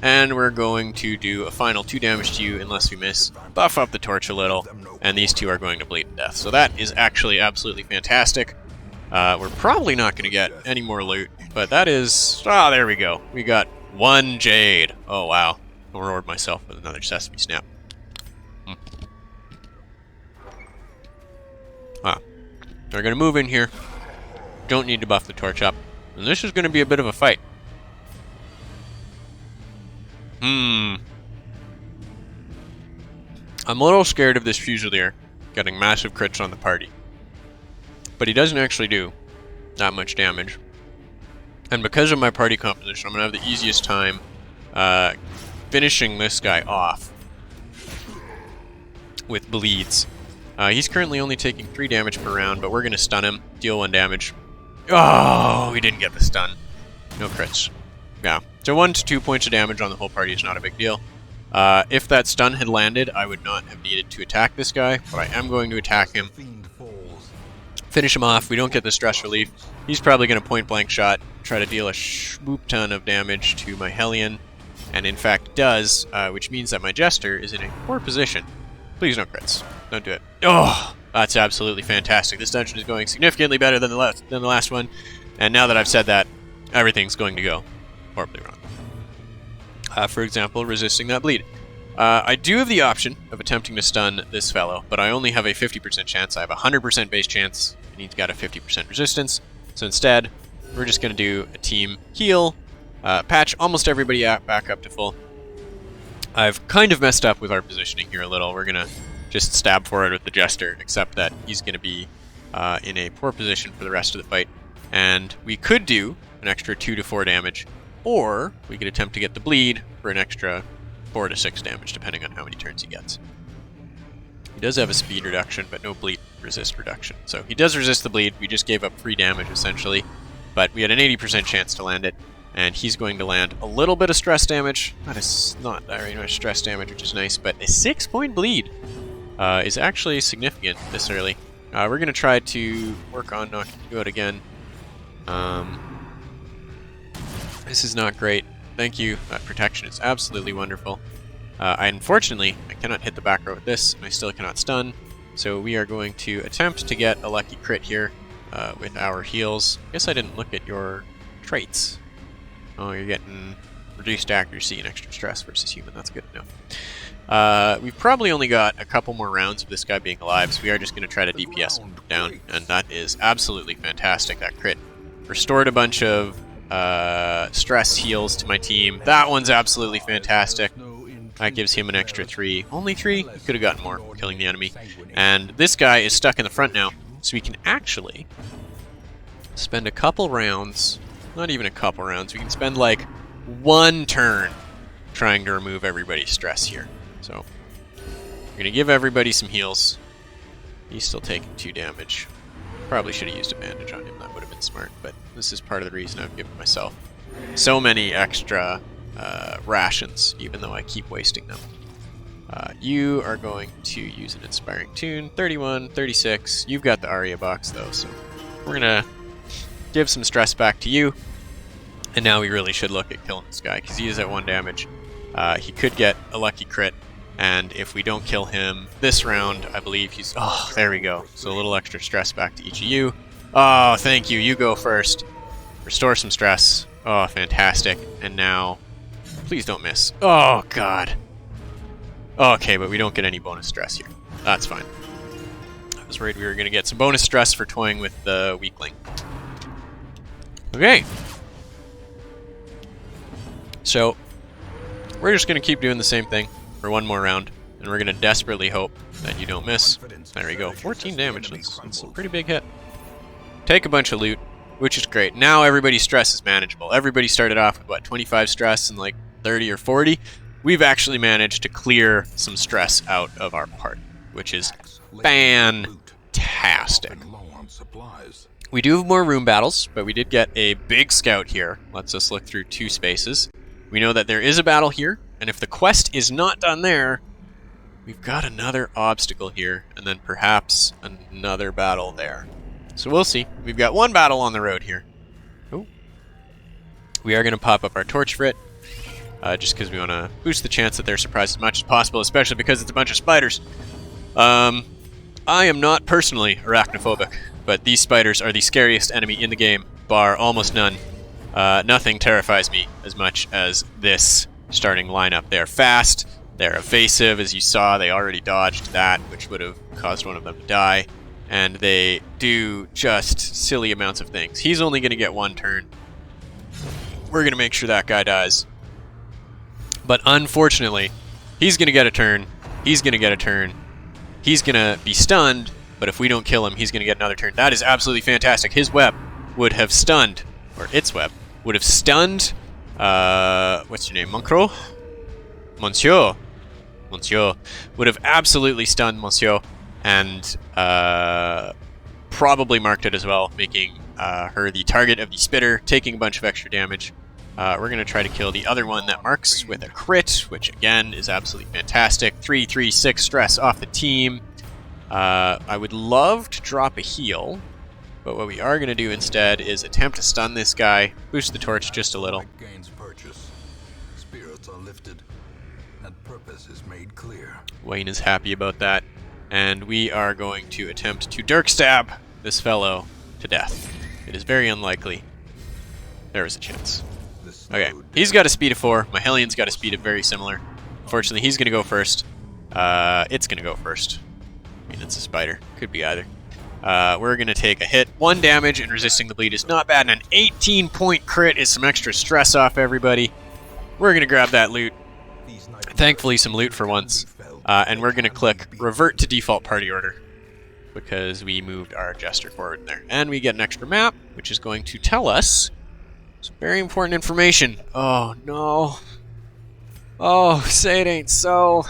And we're going to do a final 2 damage to you unless we miss. Buff up the torch a little, and these two are going to bleed to death. So that is actually absolutely fantastic. We're probably not going to get any more loot, but that is... Ah, there we go. We got 1 jade. Oh, wow. I'll reward myself with another sesame snap. We're going to move in here. Don't need to buff the torch up. And this is going to be a bit of a fight. I'm a little scared of this Fusilier getting massive crits on the party. But he doesn't actually do that much damage. And because of my party composition, I'm going to have the easiest time finishing this guy off with bleeds. He's currently only taking 3 damage per round, but we're going to stun him, deal 1 damage. Oh, we didn't get the stun. No crits. Yeah. So 1 to 2 points of damage on the whole party is not a big deal. If that stun had landed, I would not have needed to attack this guy, but I am going to attack him. Finish him off. We don't get the stress relief. He's probably going to point blank shot, try to deal a swoop ton of damage to my Hellion, and in fact does, which means that my Jester is in a poor position. Please no crits. Don't do it. Oh, that's absolutely fantastic. This dungeon is going significantly better than the last one, and now that I've said that, everything's going to go horribly wrong. For example, resisting that bleed. I do have the option of attempting to stun this fellow, but I only have a 50% chance. I have a 100% base chance, and he's got a 50% resistance. So instead, we're just going to do a team heal, patch almost everybody back up to full. I've kind of messed up with our positioning here a little. We're going to just stab forward with the Jester, except that he's going to be in a poor position for the rest of the fight. And we could do an extra 2 to 4 damage, or we could attempt to get the bleed for an extra 4 to 6 damage, depending on how many turns he gets. He does have a speed reduction, but no bleed resist reduction. So he does resist the bleed. We just gave up 3 damage, essentially. But we had an 80% chance to land it, and he's going to land a little bit of stress damage. That is not very much stress damage, which is nice, but a 6-point bleed is actually significant this early. We're going to try to work on knocking you out again. This is not great. Thank you. That protection is absolutely wonderful. Unfortunately, I cannot hit the back row with this, and I still cannot stun. So we are going to attempt to get a lucky crit here with our heals. I guess I didn't look at your traits. Oh, you're getting reduced accuracy and extra stress versus human. That's good to know. We've probably only got a couple more rounds of this guy being alive, so we are just going to try to DPS him down, and that is absolutely fantastic. That crit restored a bunch of stress heals to my team. That one's absolutely fantastic. That gives him an extra 3. Only 3? He could have gotten more, killing the enemy. And this guy is stuck in the front now, so we can actually spend a couple rounds, not even a couple rounds, we can spend like 1 turn trying to remove everybody's stress here. So, we're going to give everybody some heals. He's still taking 2 damage. Probably should have used a bandage on him, that would have been smart, but this is part of the reason I've given myself so many extra rations, even though I keep wasting them. You are going to use an Inspiring Tune, 31, 36. You've got the Aria box though, so we're going to give some stress back to you. And now we really should look at killing this guy, because he is at 1 damage. He could get a lucky crit, and if we don't kill him this round, I believe he's... Oh, there we go. So a little extra stress back to each of you. Oh, thank you. You go first. Restore some stress. Oh, fantastic. And now... Please don't miss. Oh, God. Okay, but we don't get any bonus stress here. That's fine. I was worried we were going to get some bonus stress for toying with the weakling. Okay. So, we're just going to keep doing the same thing for 1 more round, and we're going to desperately hope that you don't miss. There we go. 14 damage. That's a pretty big hit. Take a bunch of loot, which is great. Now everybody's stress is manageable. Everybody started off with, what, 25 stress and like 30 or 40? We've actually managed to clear some stress out of our party, which is fantastic. We do have more room battles, but we did get a big scout here. Lets us look through 2 spaces. We know that there is a battle here, and if the quest is not done there, we've got another obstacle here, and then perhaps another battle there. So we'll see. We've got 1 battle on the road here. Oh. We are going to pop up our torch for it. just because we want to boost the chance that they're surprised as much as possible, especially because it's a bunch of spiders. I am not personally arachnophobic, but these spiders are the scariest enemy in the game, bar almost none. Nothing terrifies me as much as this starting lineup. They're fast, they're evasive, as you saw, they already dodged that, which would have caused one of them to die, and they do just silly amounts of things. He's only going to get one turn. We're going to make sure that guy dies. But unfortunately, he's going to get a turn, he's going to get a turn, he's going to be stunned, but if we don't kill him, he's going to get another turn. That is absolutely fantastic. His web would have stunned, or its web, would have stunned, what's your name, Moncro? Monsieur. Monsieur. Would have absolutely stunned Monsieur, and probably marked it as well, making her the target of the spitter, taking a bunch of extra damage. We're going to try to kill the other one that marks with a crit, which again is absolutely fantastic. 3, 3, 6 stress off the team. I would love to drop a heal, but what we are going to do instead is attempt to stun this guy, boost the torch just a little. Gains purchase. Spirits are lifted, and purpose is made clear. Wayne is happy about that, and we are going to attempt to dirk stab this fellow to death. It is very unlikely. There is a chance. Okay, he's got a speed of 4. My Hellion's got a speed of very similar. Unfortunately, he's going to go first. It's going to go first. I mean, it's a spider. Could be either. We're going to take a hit. 1 damage, and resisting the bleed is not bad. And an 18-point crit is some extra stress off everybody. We're going to grab that loot. Thankfully, some loot for once. And we're going to click Revert to Default Party Order, because we moved our Jester forward in there. And we get an extra map, which is going to tell us some very important information. Oh, no. Oh, say it ain't so.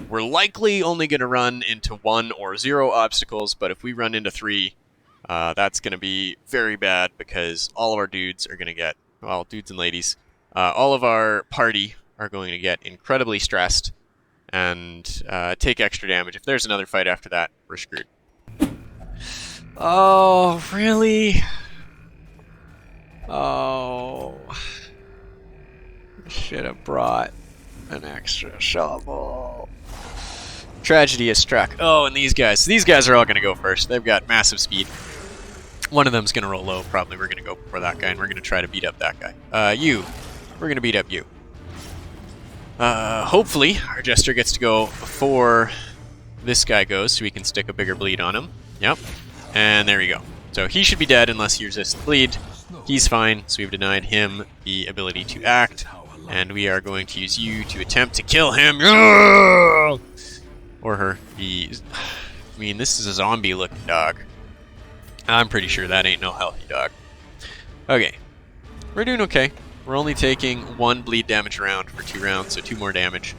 We're likely only going to run into 1 or 0 obstacles, but if we run into 3, that's going to be very bad, because all of our dudes are going to get, well, dudes and ladies, all of our party are going to get incredibly stressed and take extra damage. If there's another fight after that, we're screwed. Oh, really? Oh. Should have brought an extra shovel. Tragedy has struck. Oh, and these guys. These guys are all going to go first. They've got massive speed. One of them's going to roll low. Probably we're going to go for that guy, and we're going to try to beat up that guy. You. We're going to beat up you. Hopefully, our Jester gets to go before this guy goes, so we can stick a bigger bleed on him. Yep. And there we go. So he should be dead unless he resists the bleed. He's fine, so we've denied him the ability to act. And we are going to use you to attempt to kill him. Or her. I mean, this is a zombie-looking dog. I'm pretty sure that ain't no healthy dog. Okay. We're doing okay. We're only taking 1 bleed damage round for 2 rounds, so 2 more damage.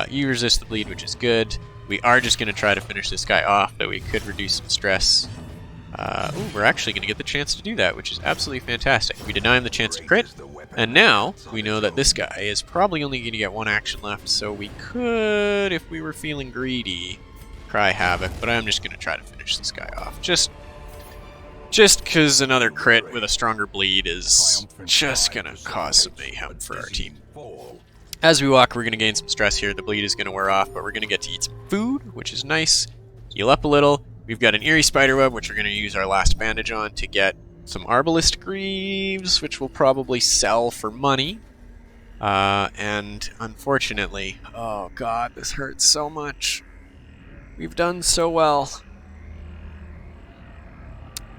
You resist the bleed, which is good. We are just going to try to finish this guy off, though we could reduce some stress. Ooh, we're actually going to get the chance to do that, which is absolutely fantastic. We deny him the chance to crit, and now we know that this guy is probably only going to get 1 action left, so we could, if we were feeling greedy, cry Havoc, but I'm just going to try to finish this guy off. Just because another crit with a stronger bleed is just going to cause some mayhem for our team. As we walk, we're going to gain some stress here. The bleed is going to wear off, but we're going to get to eat some food, which is nice. Heal up a little. We've got an Eerie Spiderweb, which we're going to use our last bandage on to get some Arbalest Greaves, which we'll probably sell for money. And unfortunately, oh god, this hurts so much. We've done so well.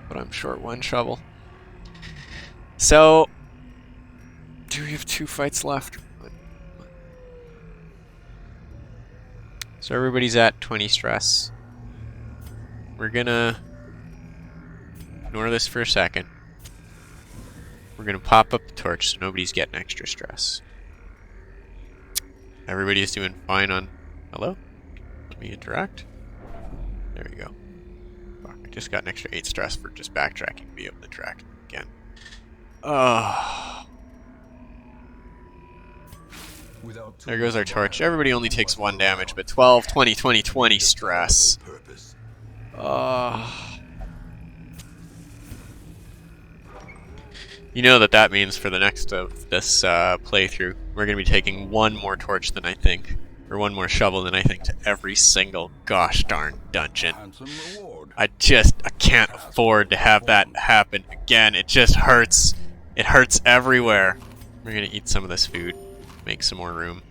But I'm short 1 shovel. So, do we have 2 fights left? So everybody's at 20 stress. We're gonna ignore this for a second. We're gonna pop up the torch so nobody's getting extra stress. Everybody is doing fine on... Hello? Let me interact. There we go. Fuck, I just got an extra 8 stress for just backtracking to be able to interact again. Oh. There goes our torch. Everybody only takes 1 damage, but 12, 20, 20, 20 stress. You know that means for the next of this playthrough, We're going to be taking one more torch than I think, or one more shovel than I think, to every single gosh darn dungeon. I can't afford to have that happen again. It just hurts. It hurts everywhere. We're going to eat some of this food, make some more room.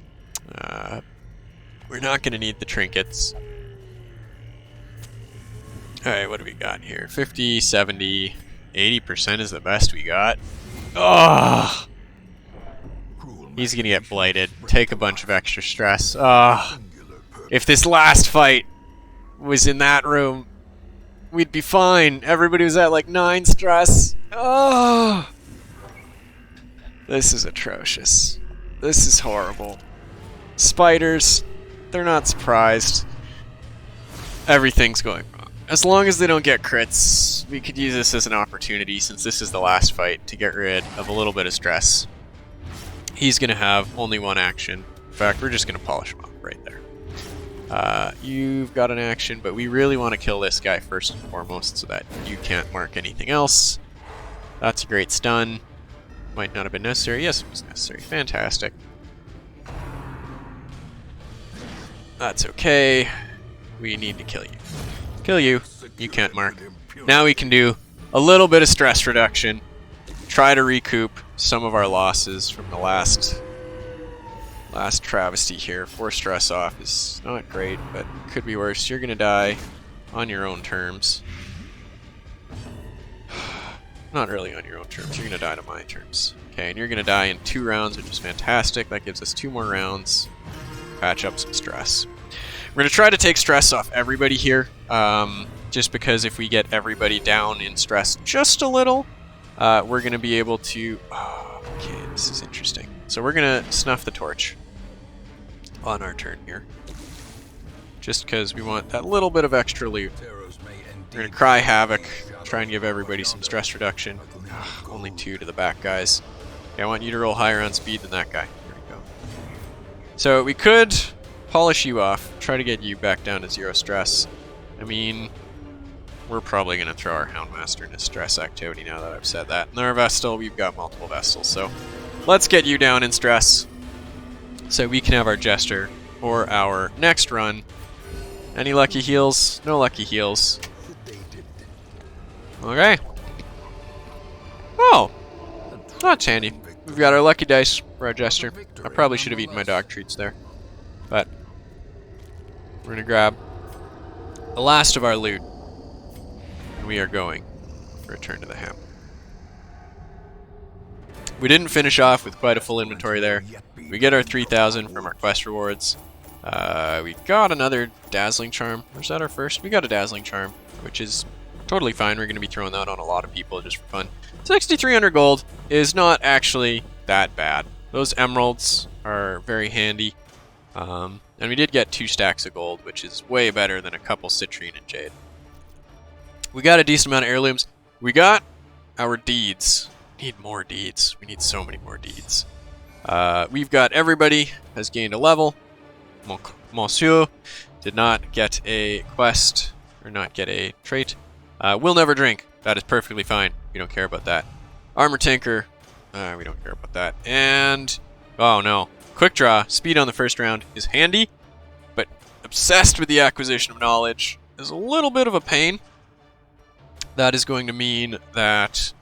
We're not going to need the trinkets. Alright, what do we got here? 50, 70, 80% is the best we got. Oh! He's gonna get blighted. Take a bunch of extra stress. Oh! If this last fight was in that room, we'd be fine. Everybody was at like 9 stress. Oh! This is atrocious. This is horrible. Spiders, they're not surprised. Everything's going wrong. As long as they don't get crits, we could use this as an opportunity, since this is the last fight, to get rid of a little bit of stress. He's going to have only one action. In fact, we're just going to polish him off right there. You've got an action, but we really want to kill this guy first and foremost so that you can't mark anything else. That's a great stun. Might not have been necessary. Yes, it was necessary. Fantastic. That's okay. We need to kill you. Kill you. You can't mark. Now we can do a little bit of stress reduction. Try to recoup some of our losses from the last travesty here. 4 stress off is not great, but could be worse. You're gonna die on your own terms. Not really on your own terms. You're gonna die to my terms. Okay, and you're gonna die in 2 rounds, which is fantastic. That gives us 2 more rounds. Patch up some stress. We're going to try to take stress off everybody here, just because if we get everybody down in stress just a little, we're going to be able to... Oh, okay, this is interesting. So we're going to snuff the torch on our turn here, just because we want that little bit of extra loot. We're going to cry havoc, try and give everybody some stress reduction. Ugh, only 2 to the back guys. Okay, I want you to roll higher on speed than that guy. There we go. So we could polish you off, try to get you back down to 0 stress. I mean, we're probably going to throw our Houndmaster into stress activity now that I've said that. And our Vestal, we've got multiple Vestals, so let's get you down in stress so we can have our Jester for our next run. Any lucky heals? No lucky heals. Okay. Oh! That's handy. We've got our lucky dice for our Jester. I probably should have eaten my dog treats there. But we're going to grab the last of our loot, and we are going to return to the Ham. We didn't finish off with quite a full inventory there. We get our 3,000 from our quest rewards. We got another Dazzling Charm. Or is that our first? We got a Dazzling Charm, which is totally fine. We're going to be throwing that on a lot of people just for fun. 6,300 gold is not actually that bad. Those emeralds are very handy. And we did get 2 stacks of gold, which is way better than a couple citrine and jade. We got a decent amount of heirlooms. We got our deeds. We need more deeds. We need so many more deeds. We've got everybody has gained a level. Monsieur did not get a quest, or not get a trait. We'll never drink. That is perfectly fine. We don't care about that. Armor Tinker. We don't care about that. And... oh no. Quick Draw, speed on the first round is handy, but obsessed with the acquisition of knowledge is a little bit of a pain. That is going to mean that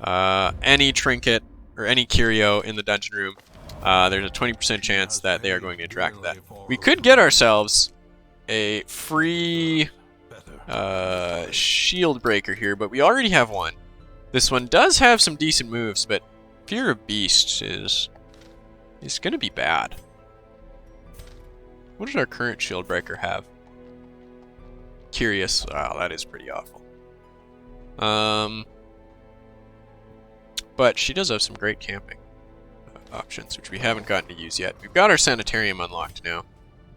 any trinket or any curio in the dungeon room, there's a 20% chance that they are going to interact with that. We could get ourselves a free shield breaker here, but we already have one. This one does have some decent moves, but Fear of Beasts is going to be bad. What does our current shield breaker have? Curious. Wow, that is pretty awful. But she does have some great camping options, which we haven't gotten to use yet. We've got our sanitarium unlocked now.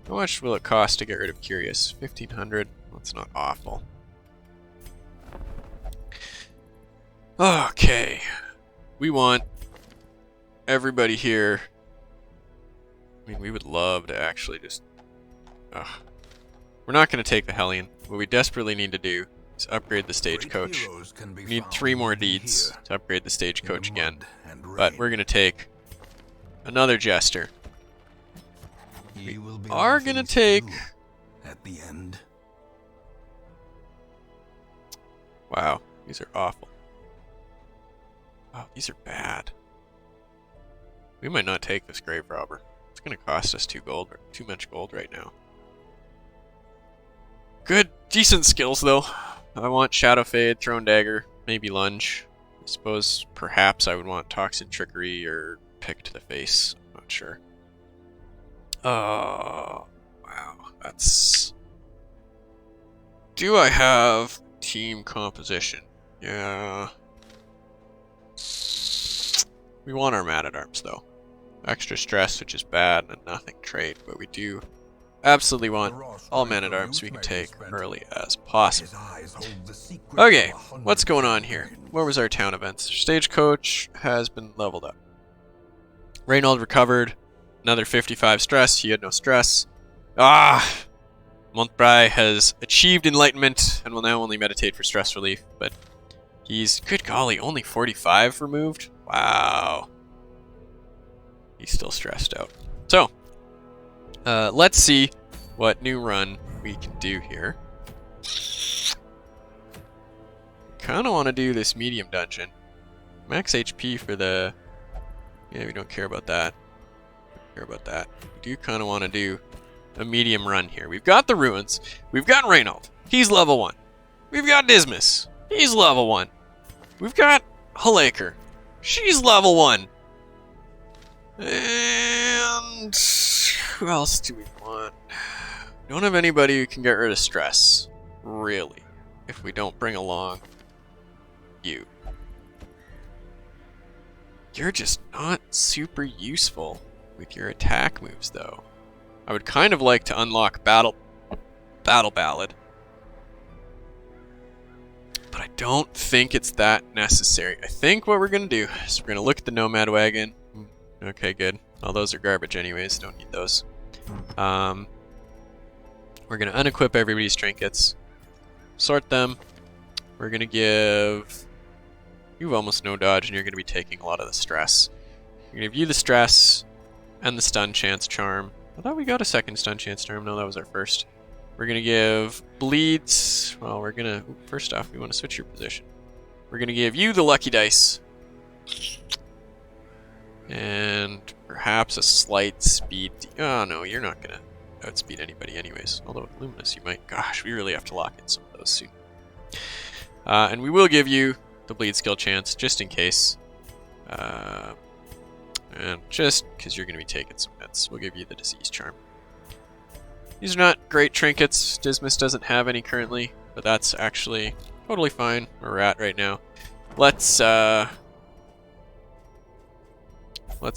How much will it cost to get rid of Curious? 1,500. That's not awful. Okay. We want everybody here. I mean, we would love to actually just... We're not going to take the Hellion. What we desperately need to do is upgrade the stagecoach. We need 3 more deeds to upgrade the stagecoach again. But we're going to take Another Jester. He will be Are all gonna things take... to you at the end. Wow, these are awful. Oh, these are bad. We might not take this Grave Robber. It's gonna cost us too much gold right now. Good, decent skills though. I want Shadow Fade, Throne Dagger, maybe Lunge. I suppose perhaps I would want Toxin Trickery or Pick to the Face. I'm not sure. Oh, wow. That's... Do I have team composition? Yeah. We want our Man-at-Arms though. Extra stress, which is bad, and nothing trade, but we do absolutely want all Man-at-Arms we can take early as possible. Okay, what's going on here? What was our town events? Stagecoach has been leveled up. Reynold recovered. Another 55 stress. He had no stress. Montbray has achieved enlightenment and will now only meditate for stress relief, but he's, good golly, only 45 removed? Wow. He's still stressed out. So, let's see what new run we can do here. Kind of want to do this medium dungeon. Max HP for the... Yeah, we don't care about that. Don't care about that. We do kind of want to do a medium run here. We've got the Ruins. We've got Reynold. He's level 1. We've got Dismas. He's level 1. We've got Halacre. She's level 1. And who else do we want? We don't have anybody who can get rid of stress, really, if we don't bring along you. You're just not super useful with your attack moves, though. I would kind of like to unlock Battle Ballad, but I don't think it's that necessary. I think what we're going to do is we're going to look at the Nomad Wagon. Okay, good. Well, those are garbage anyways. Don't need those. We're going to unequip everybody's trinkets. Sort them. We're going to give... You have almost no dodge, and you're going to be taking a lot of the stress. We're going to give you the stress and the stun chance charm. I thought we got a second stun chance charm. No, that was our first. We're going to give bleeds. Well, we're going to... First off, we want to switch your position. We're going to give you the lucky dice. And perhaps a slight speed... Oh, no, you're not going to outspeed anybody anyways. Although with Luminous, you might... Gosh, we really have to lock in some of those soon. And we will give you the bleed skill chance, just in case. And just because you're going to be taking some hits, we'll give you the disease charm. These are not great trinkets. Dismas doesn't have any currently, but that's actually totally fine where we're at right now. Let's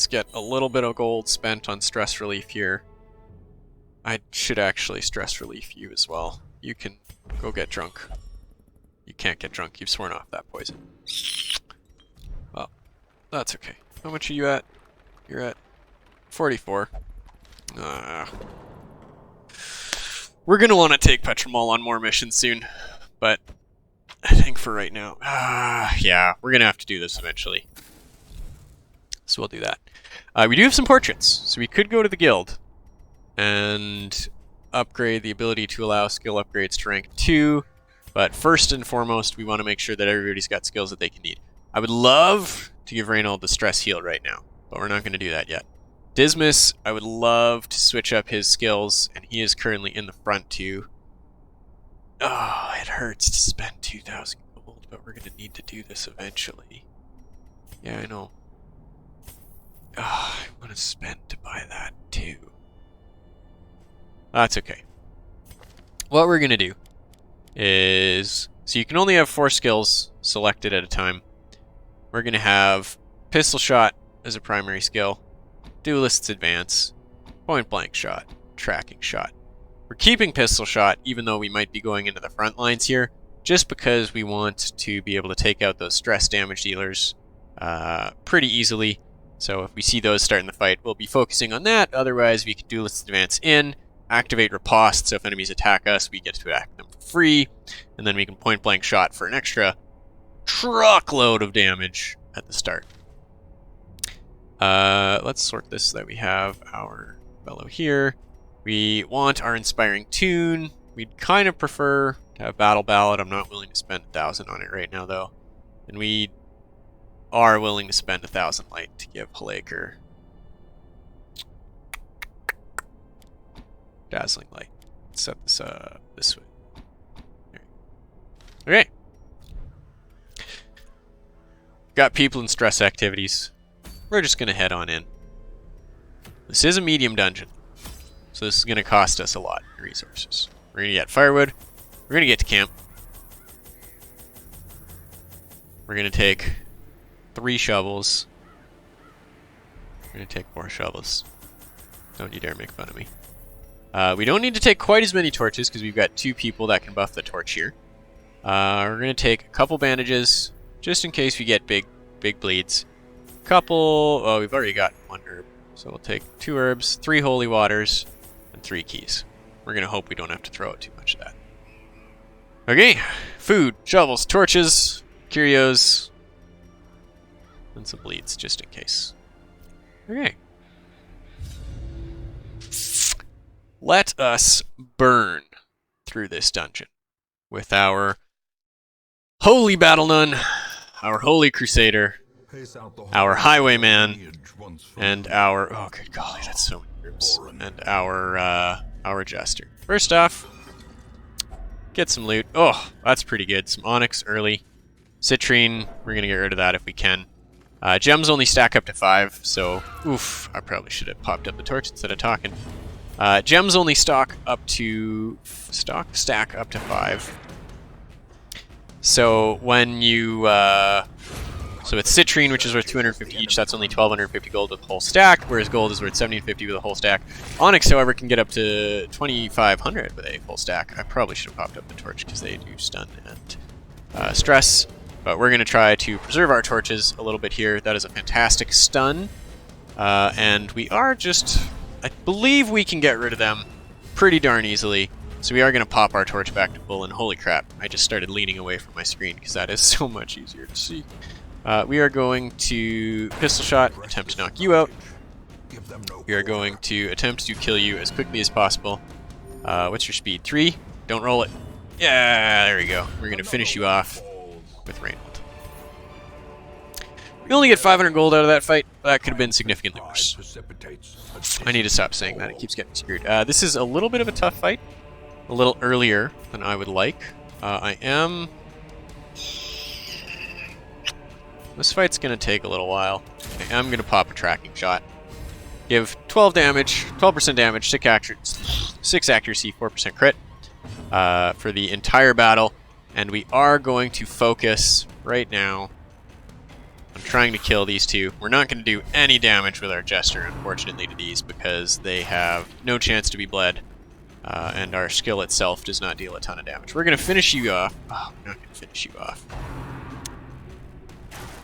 get a little bit of gold spent on stress relief here. I should actually stress relief you as well. You can go get drunk. You can't get drunk. You've sworn off that poison. Well, that's okay. How much are you at? You're at 44. We're going to want to take Petramol on more missions soon, but I think for right now... yeah, we're going to have to do this eventually. So we'll do that. We do have some portraits, so we could go to the guild and upgrade the ability to allow skill upgrades to rank 2. But first and foremost, we want to make sure that everybody's got skills that they can need. I would love to give Reynold the stress heal right now, but we're not going to do that yet. Dismas, I would love to switch up his skills, and he is currently in the front too. Oh, it hurts to spend 2,000 gold, but we're going to need to do this eventually. Yeah, I know. Oh, I want to spend to buy that too. That's okay. What we're going to do is... So you can only have 4 skills selected at a time. We're going to have Pistol Shot as a primary skill, Duelist's Advance, Point Blank Shot, Tracking Shot. We're keeping Pistol Shot even though we might be going into the front lines here, just because we want to be able to take out those stress damage dealers pretty easily. So if we see those starting the fight, we'll be focusing on that. Otherwise, we can Duelist's Advance in, activate Riposte, so if enemies attack us, we get to attack them for free, and then we can Point Blank Shot for an extra truckload of damage at the start. Let's sort this so that we have our fellow here. We want our inspiring tune. We'd kind of prefer to have battle ballad. I'm not willing to spend 1,000 on it right now, though. And we are willing to spend 1,000 light to give Halaker dazzling light. Let's set this this way. Okay. Got people in stress activities. We're just gonna head on in. This is a medium dungeon, so this is gonna cost us a lot of resources. We're gonna get firewood. We're gonna get to camp. We're gonna take 3 shovels. We're gonna take 4 shovels. Don't you dare make fun of me. We don't need to take quite as many torches because we've got 2 people that can buff the torch here. We're gonna take a couple bandages just in case we get big bleeds. Couple. Oh, we've already got 1 herb, so we'll take 2 herbs, 3 holy waters, and 3 keys. We're gonna hope we don't have to throw out too much of that. Okay, food, shovels, torches, curios, and some bleeds just in case. Okay. Let us burn through this dungeon with our holy battle nun, our holy crusader, our highwayman, and our, oh good golly, that's so many groups, and our jester. First off, get some loot. Oh, that's pretty good. Some onyx early. Citrine, we're gonna get rid of that if we can. Gems only stack up to 5, so oof, I probably should have popped up the torch instead of talking. Gems only stack up to 5. So when you so it's citrine, which is worth 250 each, that's only 1,250 gold with a whole stack, whereas gold is worth 1,750 with a whole stack. Onyx, however, can get up to 2,500 with a full stack. I probably should have popped up the torch because they do stun and stress, but we're going to try to preserve our torches a little bit here. That is a fantastic stun, and we are just, I believe we can get rid of them pretty darn easily. So we are going to pop our torch back to full, and holy crap, I just started leaning away from my screen because that is so much easier to see. We are going to pistol shot, attempt to knock you out. We are going to attempt to kill you as quickly as possible. What's your speed? 3? Don't roll it. Yeah, there we go. We're going to finish you off with Reynold. We only get 500 gold out of that fight. That could have been significantly worse. I need to stop saying that. It keeps getting screwed. This is a little bit of a tough fight. A little earlier than I would like. This fight's going to take a little while. I am going to pop a tracking shot. Give 12 damage, 12% damage, 6 accuracy, 4% crit for the entire battle. And we are going to focus right now on trying to kill these 2. We're not going to do any damage with our Jester, unfortunately, to these because they have no chance to be bled. And our skill itself does not deal a ton of damage. We're going to finish you off. Oh, we're not going to finish you off.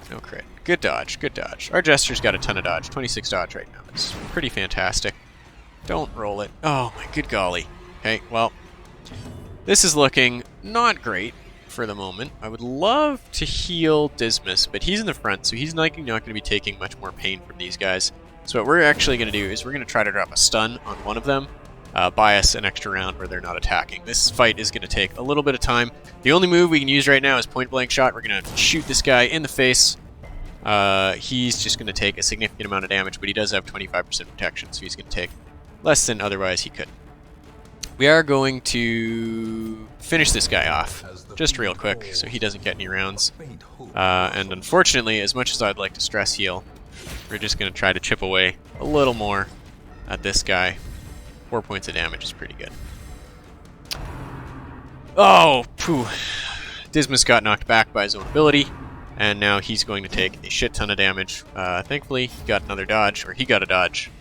No crit. Good dodge, good dodge. Our Jester's got a ton of dodge. 26 dodge right now. It's pretty fantastic. Don't roll it. Oh my good golly. Okay, well, this is looking not great for the moment. I would love to heal Dismas, but he's in the front, so he's not going to be taking much more pain from these guys. So what we're actually going to do is we're going to try to drop a stun on one of them. Buy us an extra round where they're not attacking. This fight is going to take a little bit of time. The only move we can use right now is point blank shot. We're going to shoot this guy in the face. He's just going to take a significant amount of damage, but he does have 25% protection, so he's going to take less than otherwise he could. We are going to finish this guy off just real quick so he doesn't get any rounds. And unfortunately, as much as I'd like to stress heal, we're just going to try to chip away a little more at this guy. 4 points of damage is pretty good. Oh, phew. Dismas got knocked back by his own ability, and now he's going to take a shit ton of damage. Thankfully, he got another dodge, or he got a dodge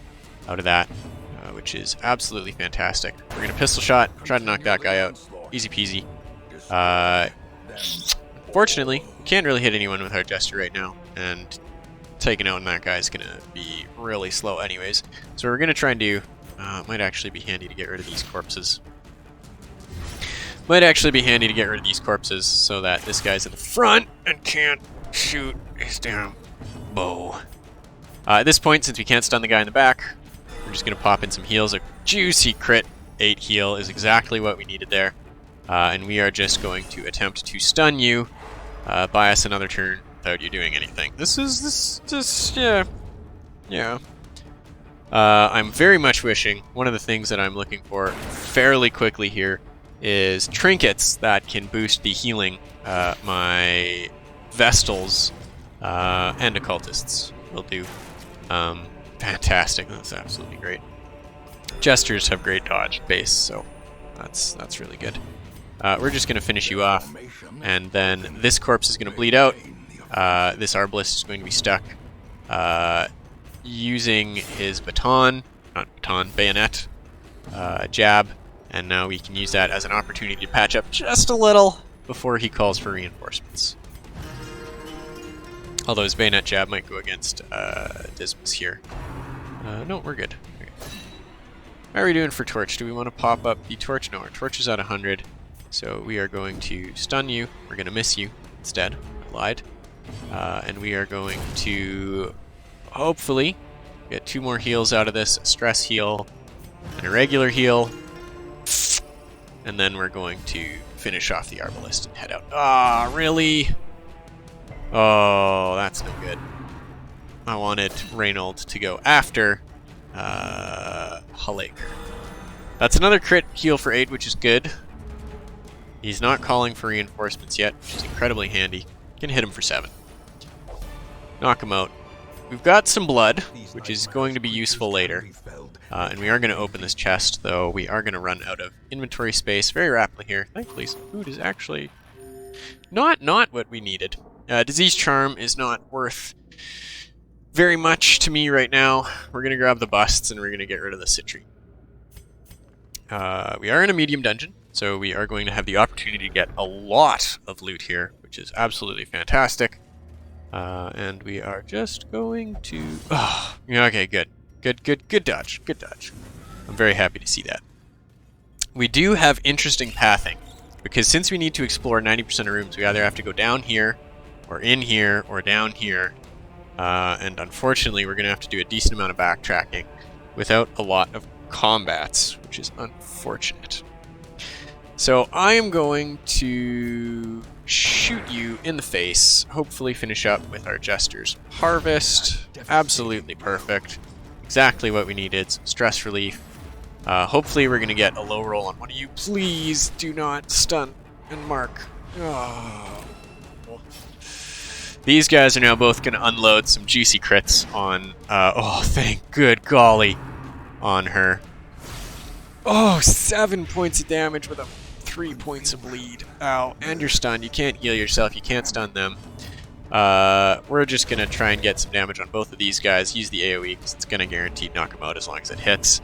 out of that, which is absolutely fantastic. We're going to pistol shot, try to knock that guy out. Easy peasy. Fortunately, we can't really hit anyone with our Jester right now, and taking out on that guy is going to be really slow anyways. So what we're going to try and do, might actually be handy to get rid of these corpses. Might actually be handy to get rid of these corpses so that this guy's in the front and can't shoot his damn bow. At this point, since we can't stun the guy in the back, we're just going to pop in some heals. A juicy crit 8 heal is exactly what we needed there. And we are just going to attempt to stun you, buy us another turn without you doing anything. Yeah. I'm very much wishing, one of the things that I'm looking for fairly quickly here is trinkets that can boost the healing. My Vestals and Occultists will do. Fantastic, that's absolutely great. Jesters have great dodge base, so that's really good. We're just going to finish you off, and then this corpse is going to bleed out. This Arbalist is going to be stuck using his bayonet, jab, and now we can use that as an opportunity to patch up just a little before he calls for reinforcements. Although his bayonet jab might go against Dismas here. No, we're good. Okay. How are we doing for torch? Do we want to pop up the torch? No, our torch is at 100. So we are going to stun you. We're going to miss you instead. I lied. And we are going to hopefully get 2 more heals out of this. A stress heal and a regular heal. And then we're going to finish off the Arbalist and head out. Ah, really? Oh, that's no good. I wanted Reynold to go after Halaker. That's another crit heal for 8, which is good. He's not calling for reinforcements yet, which is incredibly handy. Can hit him for 7. Knock him out. We've got some blood, which is going to be useful later. And we are going to open this chest, though we are going to run out of inventory space very rapidly here. Thankfully, some food is actually not what we needed. Disease Charm is not worth very much to me right now. We're going to grab the busts and we're going to get rid of the citrine. We are in a medium dungeon, so we are going to have the opportunity to get a lot of loot here, which is absolutely fantastic. And we are just going to... Oh, okay, good. Good dodge. Good dodge. I'm very happy to see that. We do have interesting pathing, because since we need to explore 90% of rooms, we either have to go down here, or in here, or down here. And unfortunately, we're going to have to do a decent amount of backtracking without a lot of combats, which is unfortunate. So I am going to shoot you in the face, hopefully finish up with our Jester's Harvest. Absolutely perfect. Exactly what we needed, some stress relief. Hopefully we're going to get a low roll on one of you. Please do not stun and mark. Oh. These guys are now both going to unload some juicy crits on, oh, thank good golly, on her. Oh, 7 points of damage with a 3 points of bleed. Ow, and you're stunned. You can't heal yourself. You can't stun them. We're just going to try and get some damage on both of these guys. Use the AoE because it's going to guaranteed knock them out as long as it hits.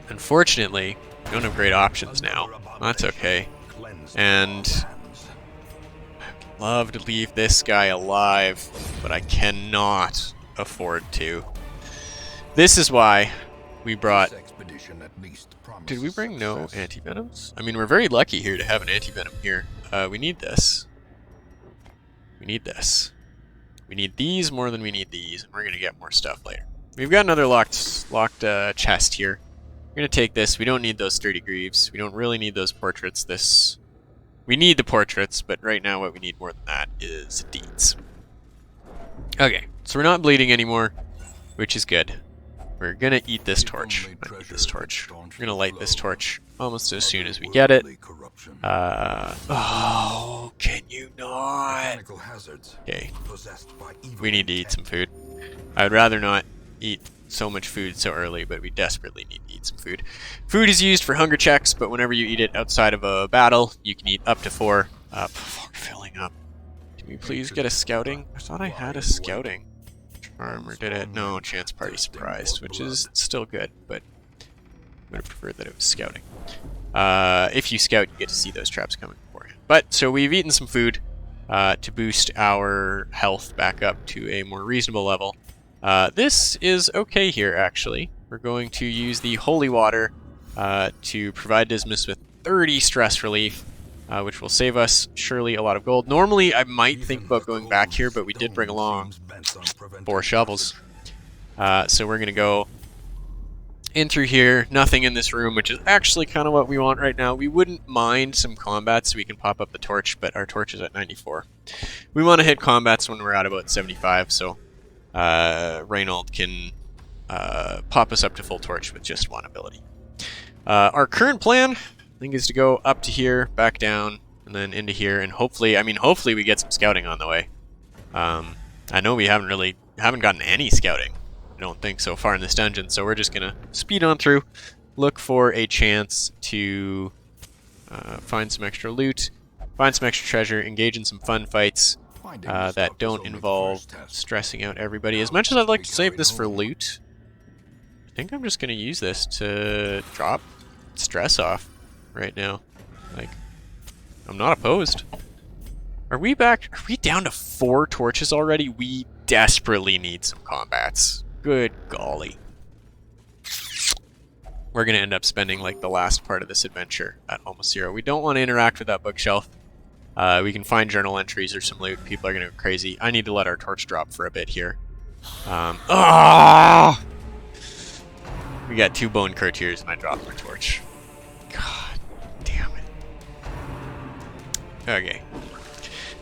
Unfortunately, we don't have great options now. That's okay. And I'd love to leave this guy alive, but I cannot afford to. This is why we brought... Did we bring no antivenoms? I mean, we're very lucky here to have an antivenom here. We need this. We need this. We need these more than we need these, and we're going to get more stuff later. We've got another locked chest here. We're going to take this. We don't need those 30 greaves. We don't really need those portraits. We need the portraits, but right now what we need more than that is deeds. Okay, so we're not bleeding anymore, which is good. We're gonna eat this torch. We're gonna light this torch almost as soon as we get it. Oh, can you not? Okay. We need to eat some food. I would rather not eat so much food so early, but we desperately need to eat some food. Food is used for hunger checks, but whenever you eat it outside of a battle, you can eat up to 4. Before filling up. Can we please get a scouting? I thought I had a scouting. Armor did it? No, chance party surprised, which is still good, but I would have preferred that it was scouting. If you scout, you get to see those traps coming beforehand. But, so we've eaten some food to boost our health back up to a more reasonable level. This is okay here, actually. We're going to use the holy water to provide Dismas with 30 stress relief. which will save us surely a lot of gold. Normally, I might think about going back here, but we did bring along 4 shovels. So we're going to go in through here. Nothing in this room, which is actually kind of what we want right now. We wouldn't mind some combats so we can pop up the torch, but our torch is at 94. We want to hit combats when we're at about 75, so Reynold can pop us up to full torch with just 1 ability. Our current plan, I think, is to go up to here, back down, and then into here, and hopefully, hopefully we get some scouting on the way. I know we haven't gotten any scouting, I don't think, so far in this dungeon, so we're just gonna speed on through, look for a chance to find some extra loot, find some extra treasure, engage in some fun fights that don't involve stressing out everybody. As much as I'd like to save this for loot, I think I'm just gonna use this to drop stress off right now. Like, I'm not opposed. Are we back? Are we down to 4 torches already? We desperately need some combats. Good golly. We're going to end up spending like the last part of this adventure at almost 0. We don't want to interact with that bookshelf. We can find journal entries or some loot. People are going to go crazy. I need to let our torch drop for a bit here. We got 2 bone courtiers and I dropped my torch. God damn it. Okay.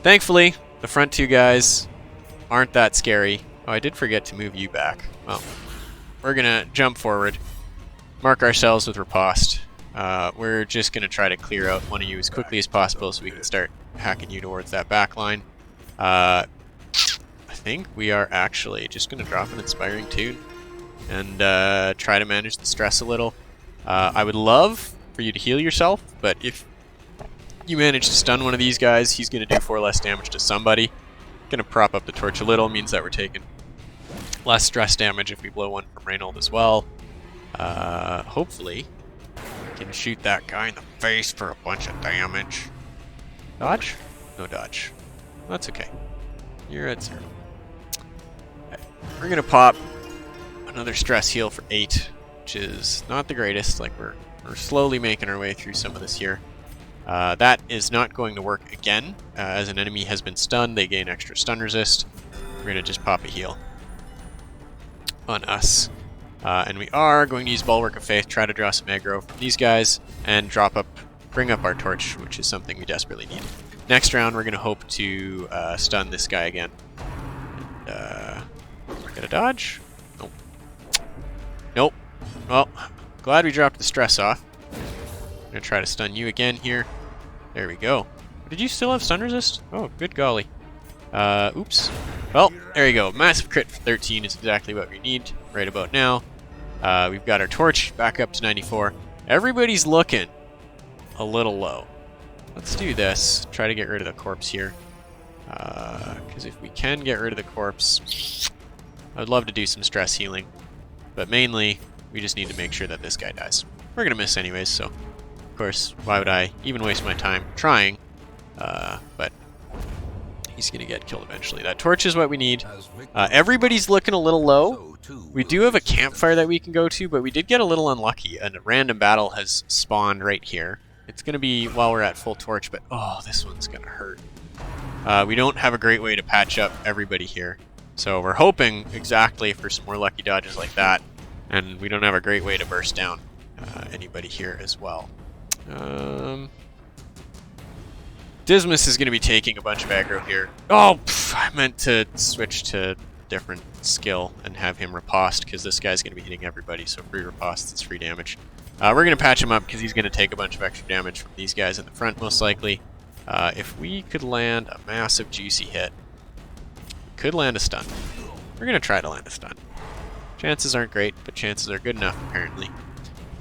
Thankfully, the front 2 guys aren't that scary. Oh, I did forget to move you back. Well, we're gonna jump forward, mark ourselves with riposte. We're just gonna try to clear out one of you as quickly as possible so we can start hacking you towards that back line. I think we are actually just gonna drop an inspiring tune and try to manage the stress a little. I would love for you to heal yourself, but if you manage to stun one of these guys, he's gonna do 4 less damage to somebody. Gonna prop up the torch a little, means that we're taking less stress damage if we blow one from Reynold as well. Hopefully, we can shoot that guy in the face for a bunch of damage. Dodge? No dodge. That's okay. You're at 0. Okay. We're gonna pop another stress heal for 8, which is not the greatest. Like, we're slowly making our way through some of this here. That is not going to work again. As an enemy has been stunned, they gain extra stun resist. We're going to just pop a heal on us. And we are going to use Bulwark of Faith, try to draw some aggro from these guys, and bring up our torch, which is something we desperately need. Next round, we're going to hope to stun this guy again. And, get a dodge? Nope. Nope. Well, glad we dropped the stress off. I'm going to try to stun you again here. There we go. Did you still have stun resist? Oh, good golly. Oops. Well, there you go. Massive crit for 13 is exactly what we need right about now. We've got our torch back up to 94. Everybody's looking a little low. Let's do this. Try to get rid of the corpse here. Because if we can get rid of the corpse, I would love to do some stress healing. But mainly, we just need to make sure that this guy dies. We're going to miss anyways, so of course, why would I even waste my time trying? But he's going to get killed eventually. That torch is what we need. Everybody's looking a little low. We do have a campfire that we can go to, but we did get a little unlucky. A random battle has spawned right here. It's going to be while we're at full torch, but oh, this one's going to hurt. We don't have a great way to patch up everybody here. So we're hoping exactly for some more lucky dodges like that. And we don't have a great way to burst down anybody here as well. Dismas is going to be taking a bunch of aggro here. Oh, I meant to switch to different skill and have him riposte, because this guy's going to be hitting everybody, so free riposte is free damage. We're going to patch him up because he's going to take a bunch of extra damage from these guys in the front, most likely. If we could land a massive juicy hit, we could land a stun. We're going to try to land a stun. Chances aren't great, but chances are good enough, apparently.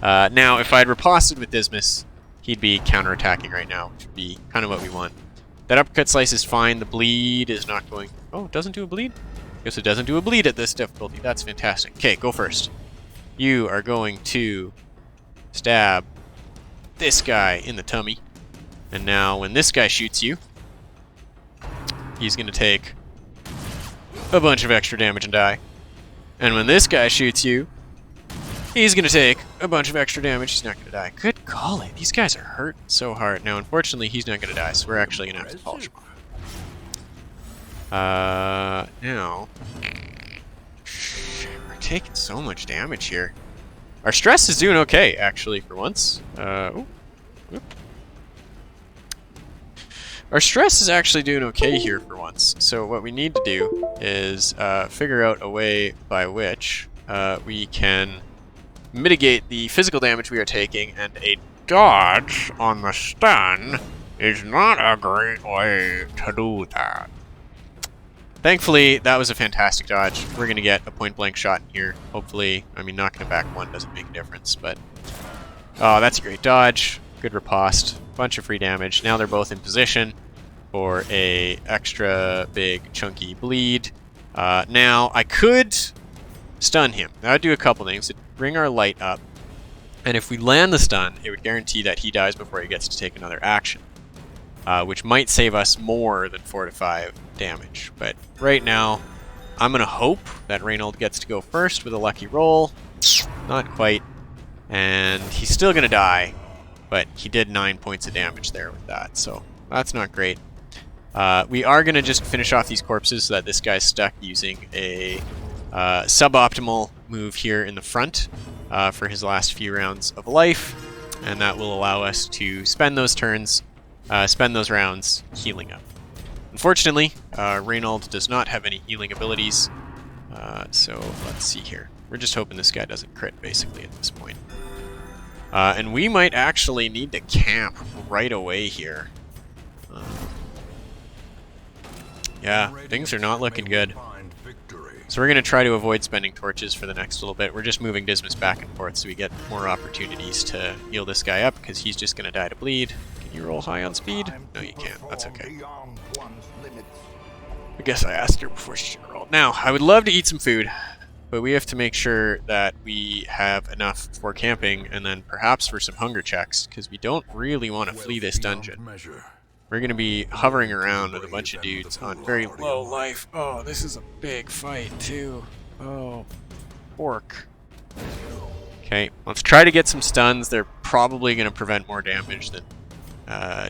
Now, if I'd riposted with Dismas, he'd be counterattacking right now, which would be kind of what we want. That uppercut slice is fine. The bleed is not going... Oh, it doesn't do a bleed? Guess it doesn't do a bleed at this difficulty. That's fantastic. Okay, go first. You are going to stab this guy in the tummy. And now, when this guy shoots you, he's going to take a bunch of extra damage and die. And when this guy shoots you, he's going to take a bunch of extra damage. He's not going to die. Good golly, these guys are hurt so hard. Now, unfortunately, he's not going to die, so we're actually going to have to polish him off. Now... We're taking so much damage here. Our stress is doing okay, actually, for once. Our stress is actually doing okay here for once. So what we need to do is figure out a way by which we can mitigate the physical damage we are taking, and a dodge on the stun is not a great way to do that. Thankfully, that was a fantastic dodge. We're going to get a point-blank shot in here. Hopefully, I mean, knocking it back one doesn't make a difference, but... Oh, that's a great dodge. Good riposte. Bunch of free damage. Now they're both in position for a extra big, chunky bleed. Now, I could stun him. That would do a couple things. It'd bring our light up, and if we land the stun, it would guarantee that he dies before he gets to take another action. Which might save us more than 4 to 5 damage. But right now, I'm going to hope that Reynold gets to go first with a lucky roll. Not quite. And he's still going to die, but he did 9 points of damage there with that, so that's not great. We are going to just finish off these corpses so that this guy's stuck using a suboptimal move here in the front for his last few rounds of life, and that will allow us to spend those turns spend those rounds healing up. Unfortunately, Reynold does not have any healing abilities, so let's see here. We're just hoping this guy doesn't crit, basically, at this point. And we might actually need to camp right away here. Yeah, things are not looking good. So we're going to try to avoid spending torches for the next little bit. We're just moving Dismas back and forth so we get more opportunities to heal this guy up, because he's just going to die to bleed. Can you roll high on speed? No, you can't. That's okay. I guess I asked her before she rolled. Now, I would love to eat some food, but we have to make sure that we have enough for camping and then perhaps for some hunger checks, because we don't really want to flee this dungeon. We're going to be hovering around with a bunch of dudes on very low life. Oh, this is a big fight, too. Oh, pork. Okay, let's try to get some stuns. They're probably going to prevent more damage than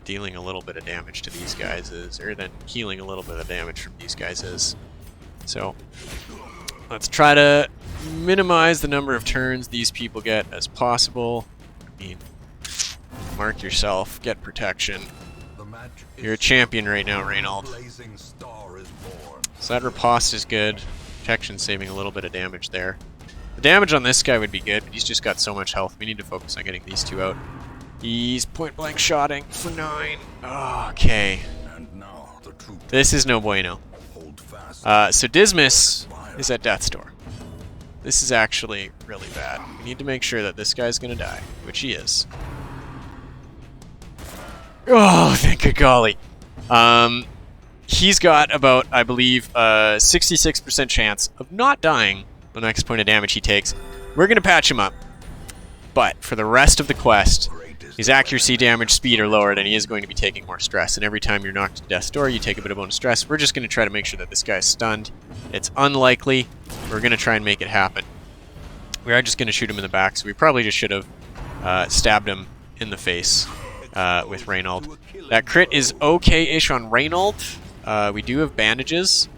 dealing a little bit of damage to these guys is, or then healing a little bit of damage from these guys is. So, let's try to minimize the number of turns these people get as possible. I mean, mark yourself, get protection. You're a champion right now, Reynold. So that riposte is good. Protection saving a little bit of damage there. The damage on this guy would be good, but he's just got so much health. We need to focus on getting these two out. He's point-blank shotting for 9. Oh, okay. This is no bueno. So Dismas is at death's door. This is actually really bad. We need to make sure that this guy's going to die, which he is. Oh, thank good golly. He's got about, I believe, a 66% chance of not dying the next point of damage he takes. We're going to patch him up. But for the rest of the quest, his accuracy, damage, speed are lowered, and he is going to be taking more stress. And every time you're knocked to death's door, you take a bit of bonus stress. We're just going to try to make sure that this guy is stunned. It's unlikely. We're going to try and make it happen. We are just going to shoot him in the back, so we probably just should have stabbed him in the face. With Reynold. That crit is okay-ish on Reynold. We do have bandages,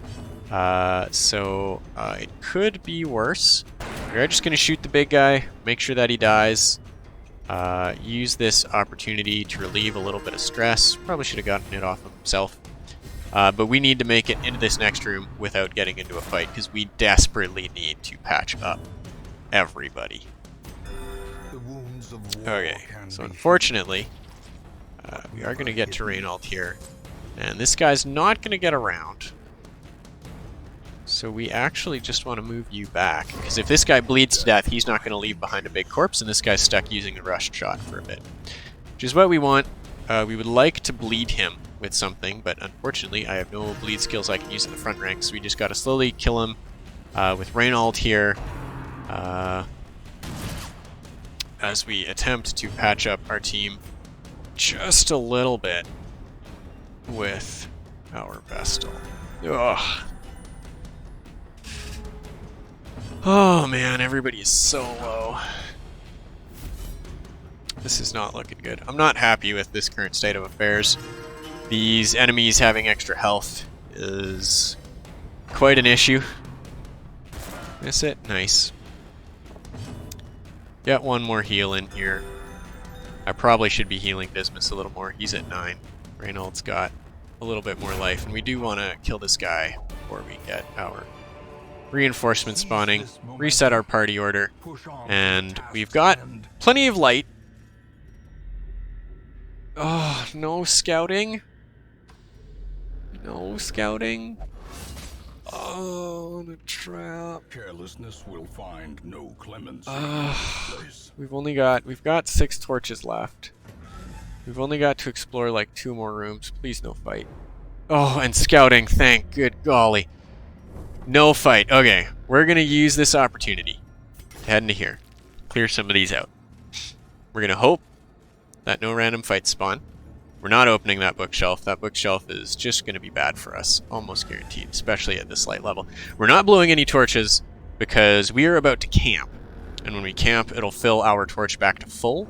so it could be worse. We're just going to shoot the big guy, make sure that he dies, use this opportunity to relieve a little bit of stress. Probably should have gotten it off of himself. But we need to make it into this next room without getting into a fight, because we desperately need to patch up everybody. Okay, so unfortunately... we are going to get to Reynold here, and this guy's not going to get around, so we actually just want to move you back, because if this guy bleeds to death, he's not going to leave behind a big corpse, and this guy's stuck using the rushed shot for a bit, which is what we want. We would like to bleed him with something, but unfortunately I have no bleed skills I can use in the front ranks, so we just got to slowly kill him with Reynold here as we attempt to patch up our team just a little bit with our Vestal. Ugh. Oh man, everybody is so low. This is not looking good. I'm not happy with this current state of affairs. These enemies having extra health is quite an issue. Miss it? Nice. Get one more heal in here. I probably should be healing Dismas a little more. He's at 9. Reynolds got a little bit more life, and we do want to kill this guy before we get our reinforcement spawning, reset our party order, and we've got plenty of light. Oh, no scouting. No scouting. Oh, the trap. Carelessness will find no clemency. We've got 6 torches left. We've only got to explore like 2 more rooms. Please no fight. Oh, and scouting, thank good golly. No fight. Okay, we're gonna use this opportunity to head into here. Clear some of these out. We're gonna hope that no random fights spawn. We're not opening that bookshelf. That bookshelf is just going to be bad for us. Almost guaranteed, especially at this light level. We're not blowing any torches because we are about to camp. And when we camp, it'll fill our torch back to full.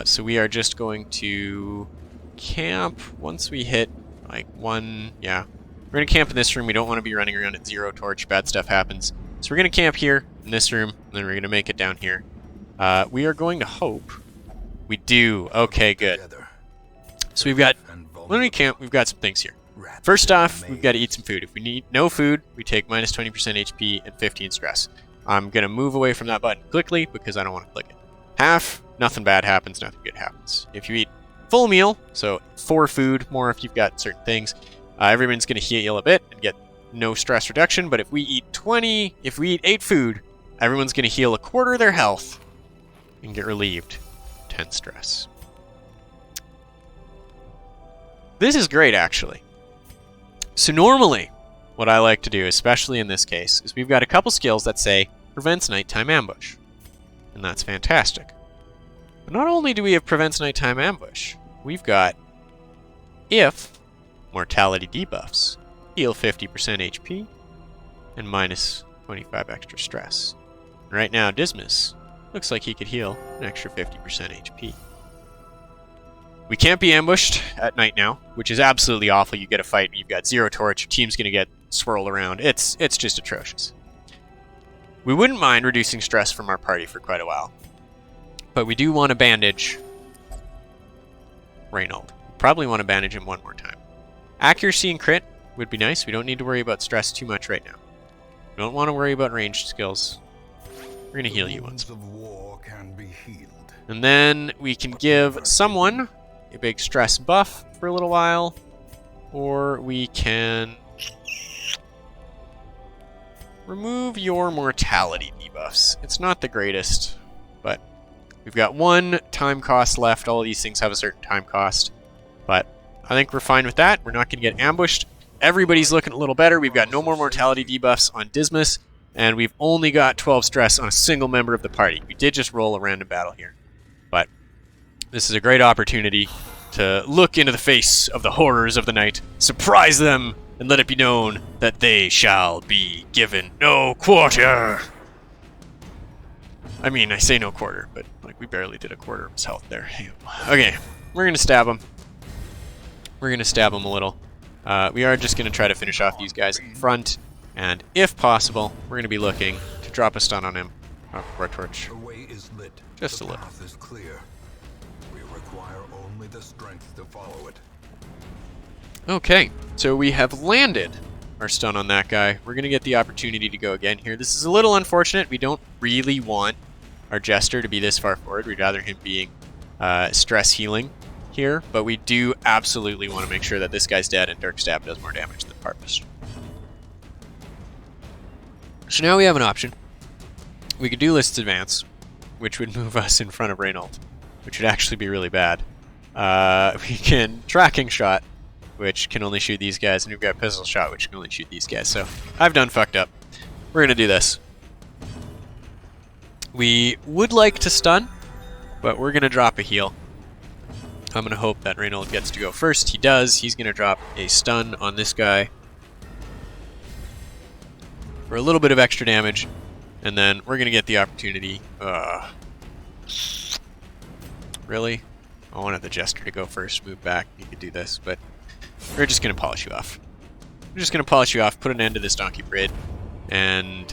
So we are just going to camp once we hit like 1... Yeah. We're going to camp in this room. We don't want to be running around at 0 torch. Bad stuff happens. So we're going to camp here in this room. And then we're going to make it down here. We are going to hope... We do. Okay, good. So we've got, when we camp, we've got some things here. First off, we've got to eat some food. If we need no food, we take minus 20% HP and 15 stress. I'm going to move away from that button quickly because I don't want to click it. Half, nothing bad happens, nothing good happens. If you eat full meal, so 4 food, more if you've got certain things, everyone's going to heal a bit and get no stress reduction. But if we eat 8 food, everyone's going to heal a quarter of their health and get relieved 10 stress. This is great, actually. So normally, what I like to do, especially in this case, is we've got a couple skills that say, prevents nighttime ambush. And that's fantastic. But not only do we have prevents nighttime ambush, we've got if mortality debuffs heal 50% HP and minus 25 extra stress. Right now, Dismas looks like he could heal an extra 50% HP. We can't be ambushed at night now, which is absolutely awful. You get a fight, you've got 0 torch, your team's going to get swirled around. It's just atrocious. We wouldn't mind reducing stress from our party for quite a while. But we do want to bandage Reynold. Probably want to bandage him one more time. Accuracy and crit would be nice. We don't need to worry about stress too much right now. We don't want to worry about ranged skills. We're going to heal you once. And then we can give someone a big stress buff for a little while, or we can remove your mortality debuffs. It's not the greatest, but we've got 1 time cost left. All of these things have a certain time cost, but I think we're fine with that. We're not going to get ambushed. Everybody's looking a little better. We've got no more mortality debuffs on Dismas, and we've only got 12 stress on a single member of the party. We did just roll a random battle here, but this is a great opportunity to look into the face of the horrors of the night, surprise them, and let it be known that they shall be given no quarter. I mean, I say no quarter, but like we barely did a quarter of his health there. Okay, we're going to stab him. We're going to stab him a little. We are just going to try to finish off these guys in front, and if possible, we're going to be looking to drop a stun on him. Oh, our torch. Just a little. The strength to follow it. Okay, so we have landed our stun on that guy. We're going to get the opportunity to go again here. This is a little unfortunate. We don't really want our Jester to be this far forward. We'd rather him being stress healing here, but we do absolutely want to make sure that this guy's dead and Dirk Stab does more damage than Harvest. So now we have an option. We could do Lists Advance, which would move us in front of Reynold, which would actually be really bad. We can Tracking Shot, which can only shoot these guys, and we've got Pistol Shot, which can only shoot these guys. So I've done fucked up. We're going to do this. We would like to stun, but we're going to drop a heal. I'm going to hope that Reynold gets to go first. He does. He's going to drop a stun on this guy for a little bit of extra damage, and then we're going to get the opportunity. Really? I wanted the Jester to go first, move back. You could do this, but we're just going to polish you off. We're just going to polish you off, put an end to this donkey parade, and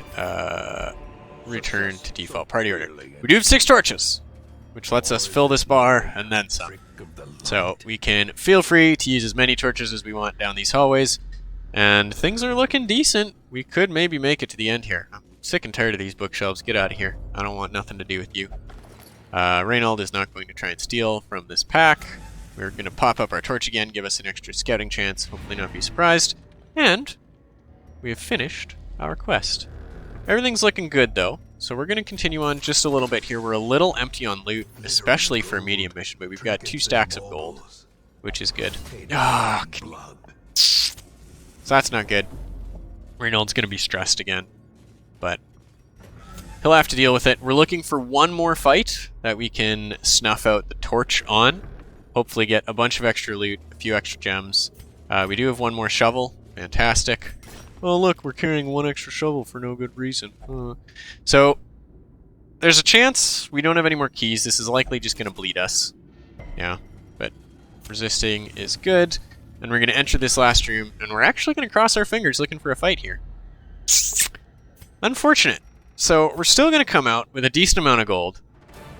return to default party order. We do have 6 torches, which lets us fill this bar and then some. So we can feel free to use as many torches as we want down these hallways, and things are looking decent. We could maybe make it to the end here. I'm sick and tired of these bookshelves. Get out of here. I don't want nothing to do with you. Reynold is not going to try and steal from this pack. We're going to pop up our torch again, give us an extra scouting chance, hopefully not be surprised. And we have finished our quest. Everything's looking good though, so we're going to continue on just a little bit here. We're a little empty on loot, especially for a medium mission, but we've got 2 stacks of gold, which is good. Ah, so that's not good. Reynold's going to be stressed again, but he'll have to deal with it. We're looking for one more fight that we can snuff out the torch on. Hopefully get a bunch of extra loot, a few extra gems. We do have one more shovel. Fantastic. Oh look, we're carrying 1 extra shovel for no good reason. So, there's a chance we don't have any more keys. This is likely just going to bleed us. Yeah, but resisting is good. And we're going to enter this last room, and we're actually going to cross our fingers looking for a fight here. Unfortunate. So, we're still going to come out with a decent amount of gold,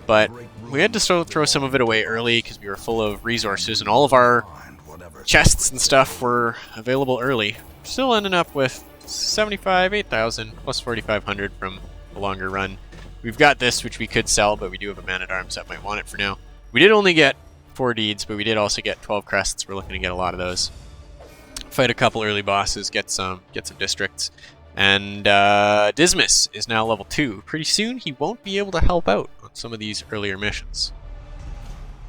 but we had to throw some of it away early because we were full of resources, and all of our chests and stuff were available early. Still ending up with 8,000 plus 4,500 from a longer run. We've got this, which we could sell, but we do have a man-at-arms that might want it for now. We did only get 4 deeds, but we did also get 12 crests. We're looking to get a lot of those. Fight a couple early bosses, get some districts. And Dismas is now level 2. Pretty soon, he won't be able to help out on some of these earlier missions.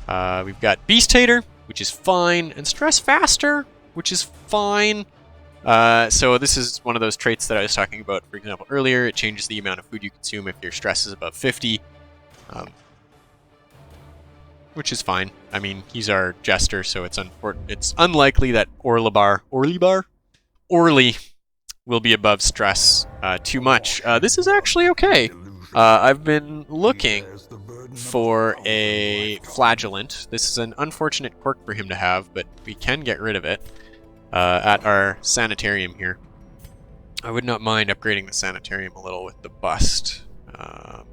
We've got Beast Hater, which is fine, and Stress Faster, which is fine. So this is one of those traits that I was talking about, for example, earlier. It changes the amount of food you consume if your stress is above 50, which is fine. I mean, he's our Jester, so it's unlikely that Orly will be above stress too much. This is actually okay. I've been looking for a flagellant. This is an unfortunate quirk for him to have, but we can get rid of it at our sanitarium here. I would not mind upgrading the sanitarium a little with the bust, but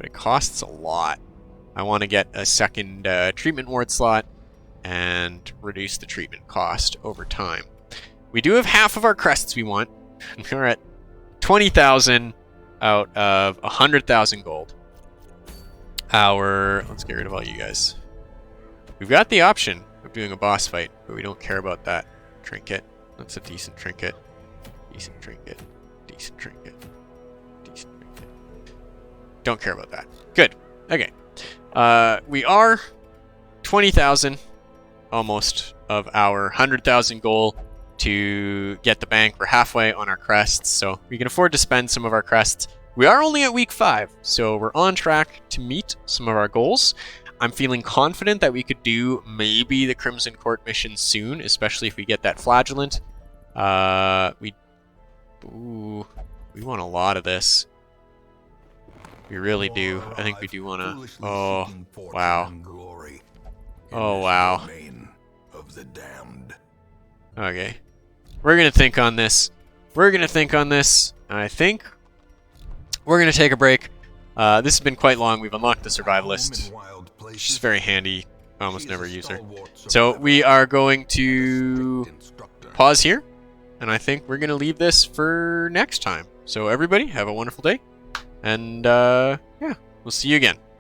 it costs a lot. I want to get a second treatment ward slot and reduce the treatment cost over time. We do have half of our crests we want. We're at 20,000 out of 100,000 gold. Let's get rid of all you guys. We've got the option of doing a boss fight, but we don't care about that trinket. That's a decent trinket. Decent trinket. Decent trinket. Decent trinket. Don't care about that. Good. Okay. We are 20,000 almost of our 100,000 goal to get the bank. We're halfway on our crests, so we can afford to spend some of our crests. We are only at week 5, so we're on track to meet some of our goals. I'm feeling confident that we could do maybe the Crimson Court mission soon, especially if we get that flagellant. We want a lot of this. We really do. I think we do want to... Oh, wow. Oh, wow. Okay. We're going to think on this. I think we're going to take a break. This has been quite long. We've unlocked the survivalist. She's very handy. I almost never use her. So we are going to pause here. And I think we're going to leave this for next time. So everybody, have a wonderful day. And yeah, we'll see you again.